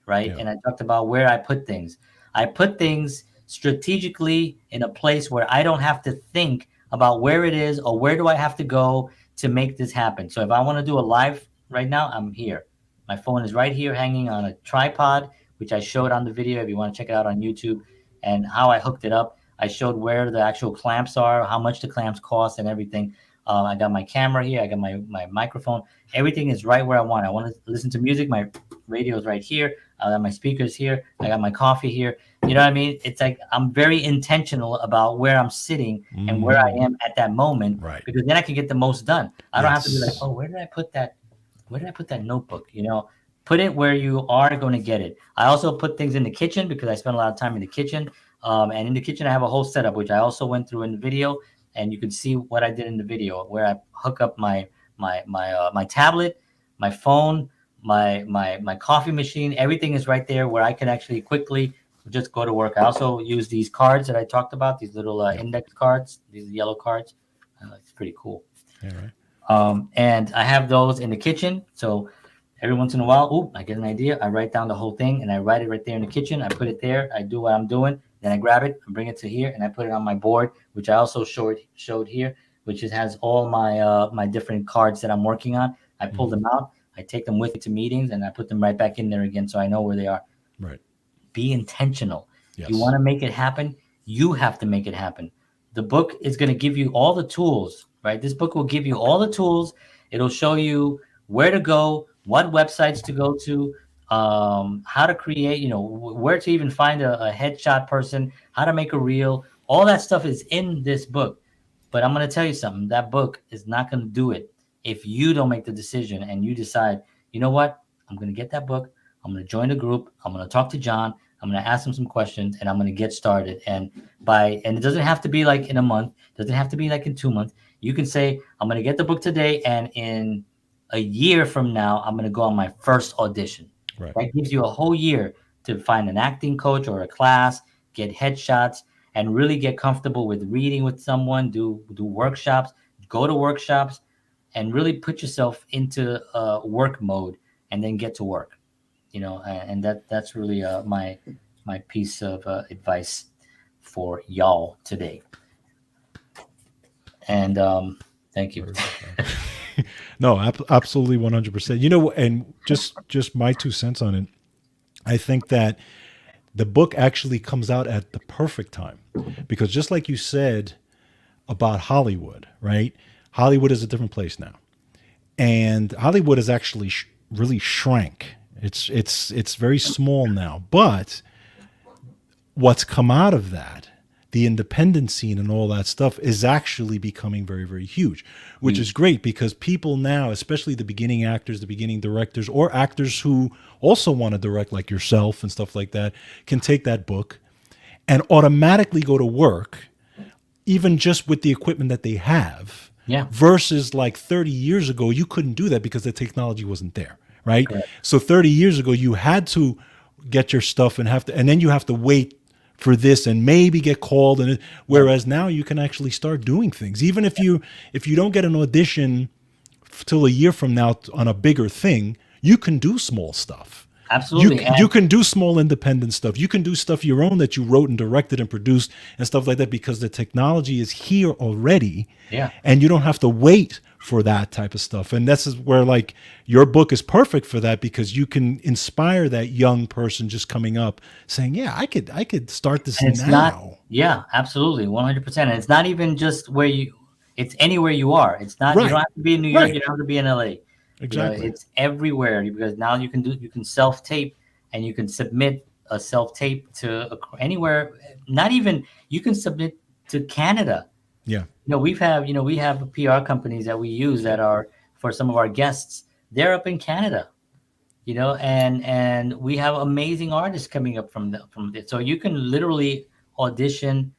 right? Yeah. And I talked about where I put things. I put things strategically in a place where I don't have to think about where it is or where do I have to go. to make this happen. So if I want to do a live right now, I'm here. My phone is right here hanging on a tripod, which I showed on the video if you want to check it out on YouTube, and how I hooked it up. I showed where the actual clamps are, how much the clamps cost, and everything. I got my camera here. I got my microphone. Everything is right where I want. I want to listen to music. My radio is right here. I got my speakers here. I got my coffee here. You know what I mean? It's like I'm very intentional about where I'm sitting and where I am at that moment, Right. because then I can get the most done. I don't have to be like, Yes. oh, where did I put that? Where did I put that notebook? You know, put it where you are going to get it. I also put things in the kitchen because I spend a lot of time in the kitchen. And in the kitchen, I have a whole setup, which I also went through in the video, and you can see what I did in the video, where I hook up my tablet, my phone, my coffee machine. Everything is right there where I can actually quickly just go to work. I also use these cards that I talked about, these little index cards, these yellow cards. It's pretty cool. Yeah, right. And I have those in the kitchen. So every once in a while, I get an idea. I write down the whole thing and I write it right there in the kitchen. I put it there. I do what I'm doing. Then I grab it and bring it to here and I put it on my board, which I also showed here, which has all my different cards that I'm working on. I pull them out. I take them with me to meetings and I put them right back in there again, so I know where they are. Right. Be intentional. Yes. You want to make it happen, you have to make it happen. The book is going to give you all the tools, right? This book will give you all the tools. It'll show you where to go, what websites to go to, how to create, where to even find a headshot person, how to make a reel. All that stuff is in this book. But I'm going to tell you something. That book is not going to do it if you don't make the decision and you decide, you know what? I'm going to get that book. I'm going to join the group. I'm going to talk to John. I'm going to ask him some questions and I'm going to get started. And it doesn't have to be like in a month. It doesn't have to be like in 2 months. You can say, I'm going to get the book today. And in a year from now, I'm going to go on my first audition. Right. That gives you a whole year to find an acting coach or a class, get headshots, and really get comfortable with reading with someone, do workshops, go to workshops, and really put yourself into work mode and then get to work. And that's really my piece of advice for y'all today. And thank you. No, absolutely 100%. And just my 2 cents on it. I think that the book actually comes out at the perfect time, because just like you said about Hollywood, right? Hollywood is a different place now, and Hollywood has actually really shrank. It's very small now, but what's come out of that, the independent scene and all that stuff, is actually becoming very, very huge, which is great, because people now, especially the beginning actors, the beginning directors, or actors who also want to direct like yourself and stuff like that, can take that book and automatically go to work, even just with the equipment that they have. Yeah. Versus like 30 years ago, you couldn't do that because the technology wasn't there, right? Correct. So 30 years ago, you had to get your stuff and then you have to wait for this and maybe get called. And whereas now you can actually start doing things. Even if you don't get an audition till a year from now on a bigger thing, you can do small stuff. Absolutely. You can do small independent stuff. You can do stuff your own that you wrote and directed and produced and stuff like that, because the technology is here already. Yeah. And you don't have to wait for that type of stuff. And this is where like your book is perfect for that, because you can inspire that young person just coming up saying, yeah, I could start this now. Yeah, absolutely. 100%. And it's not even just it's anywhere you are. It's not, Right. You don't have to be in New York. Right. You don't have to be in LA. Exactly. It's everywhere, because now you can self-tape and you can submit a self-tape to anywhere. Not even, you can submit to Canada. Yeah. We have PR companies that we use that are for some of our guests. They're up in Canada, and we have amazing artists coming up from there. So you can literally audition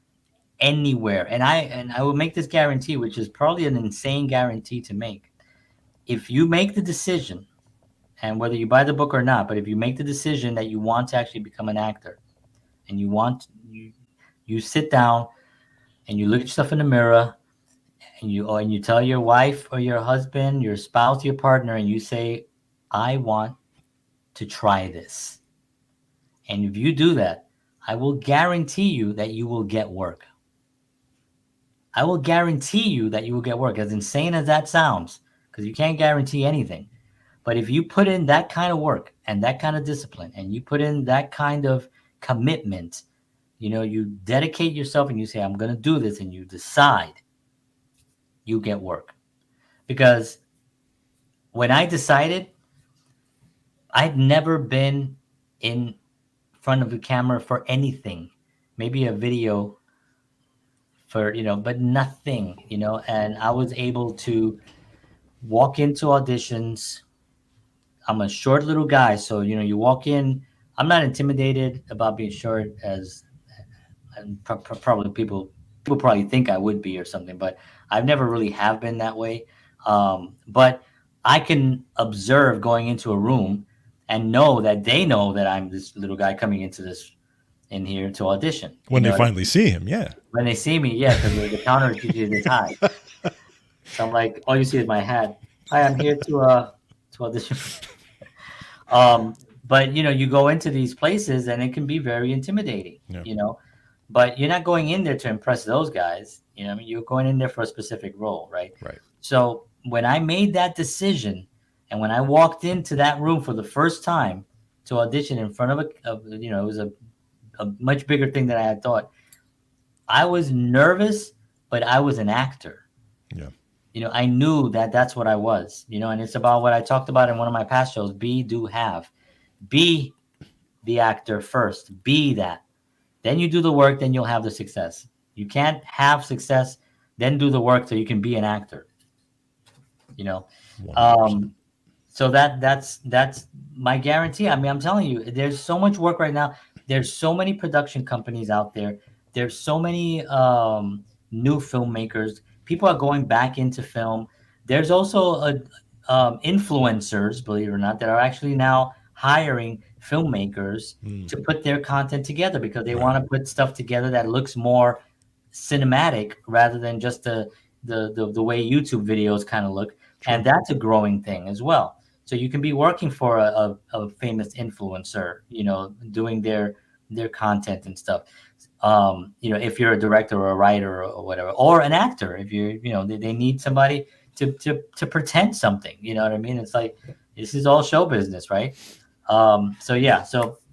anywhere. And I will make this guarantee, which is probably an insane guarantee to make. If you make the decision, and whether you buy the book or not, but if you make the decision that you want to actually become an actor, and you sit down and you look at yourself in the mirror, and you tell your wife or your husband, your spouse, your partner, and you say, I want to try this. And if you do that, I will guarantee you that you will get work. I will guarantee you that you will get work. As insane as that sounds, because you can't guarantee anything. But if you put in that kind of work and that kind of discipline, and you put in that kind of commitment, you dedicate yourself and you say, I'm going to do this, and you decide, you get work. Because when I decided, I'd never been in front of the camera for anything. Maybe a video for, but nothing, and I was able to walk into auditions. I'm a short little guy, so you walk in. I'm not intimidated about being short, as and probably people probably think I would be or something, but I've never really have been that way. But I can observe going into a room and know that they know that I'm this little guy coming in here to audition. When they finally see him, yeah. When they see me, yeah, because the counter is usually this high. So I'm like, all you see is my hat. Hi, I'm here to audition. But you go into these places and it can be very intimidating. Yeah. But you're not going in there to impress those guys. You're going in there for a specific role, right? Right. So when I made that decision, and when I walked into that room for the first time to audition in front of it was a much bigger thing than I had thought. I was nervous, but I was an actor. Yeah. I knew that that's what I was, and it's about what I talked about in one of my past shows, be, do, have. Be the actor first. Be that. Then you do the work, then you'll have the success. You can't have success, then do the work so you can be an actor. 100%. So that's my guarantee. I mean, I'm telling you, there's so much work right now. There's so many production companies out there. There's so many new filmmakers. People are going back into film. There's also influencers, believe it or not, that are actually now hiring filmmakers to put their content together, because they want to put stuff together that looks more cinematic rather than just the way YouTube videos kind of look. True. And that's a growing thing as well. So you can be working for a famous influencer, doing their content and stuff. If you're a director or a writer or whatever, or an actor, if they need somebody to pretend something, you know what I mean? It's like, this is all show business, right? So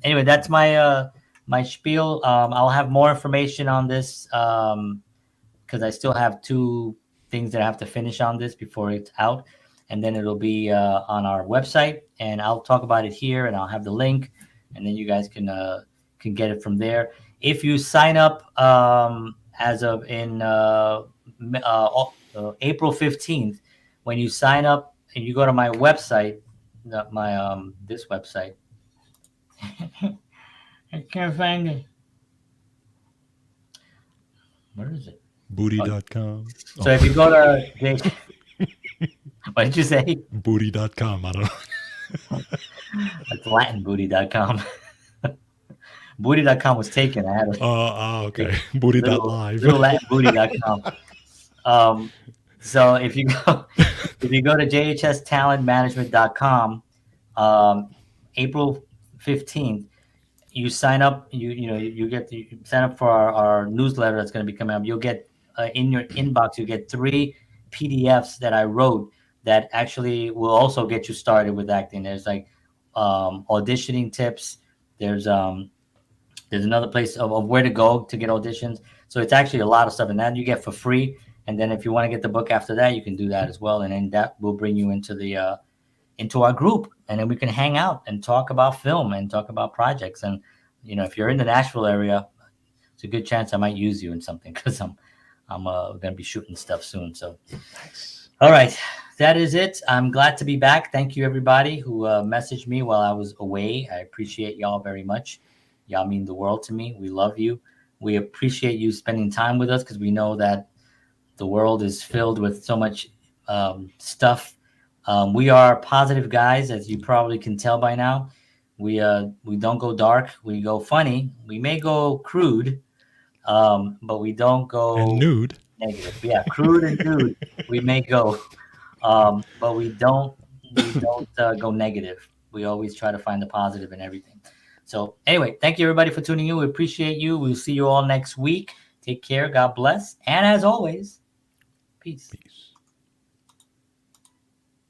anyway, that's my my spiel. I'll have more information on this because I still have 2 things that I have to finish on this before it's out, and then it'll be on our website, and I'll talk about it here, and I'll have the link, and then you guys can get it from there. If you sign up as of in April 15th, when you sign up and you go to my website, this website, I can't find it. Where is it? Booty.com. So if you go to what did you say? Booty.com. I don't know. It's LatinBooty.com. Booty.com was taken. I had okay. Booty.live. Little LatinBooty.com. So if you go to jhstalentmanagement.com, April 15th, you sign up. You sign up for our newsletter that's going to be coming up. You'll get in your inbox. You get 3 PDFs that I wrote that actually will also get you started with acting. There's like auditioning tips. There's another place of where to go to get auditions. So it's actually a lot of stuff, and that you get for free. And then if you want to get the book after that, you can do that as well. And then that will bring you into our group, and then we can hang out and talk about film and talk about projects. And if you're in the Nashville area, it's a good chance I might use you in something, because I'm going to be shooting stuff soon. So, nice. All right, that is it. I'm glad to be back. Thank you, everybody who messaged me while I was away. I appreciate y'all very much. Y'all mean the world to me. We love you. We appreciate you spending time with us, because we know that the world is filled with so much stuff. We are positive guys, as you probably can tell by now. We don't go dark. We go funny. We may go crude, but we don't go and nude. Negative. Yeah, crude and nude. We may go, but we don't go negative. We always try to find the positive in everything. So anyway, thank you everybody for tuning in. We appreciate you. We'll see you all next week. Take care. God bless. And as always, peace. Peace.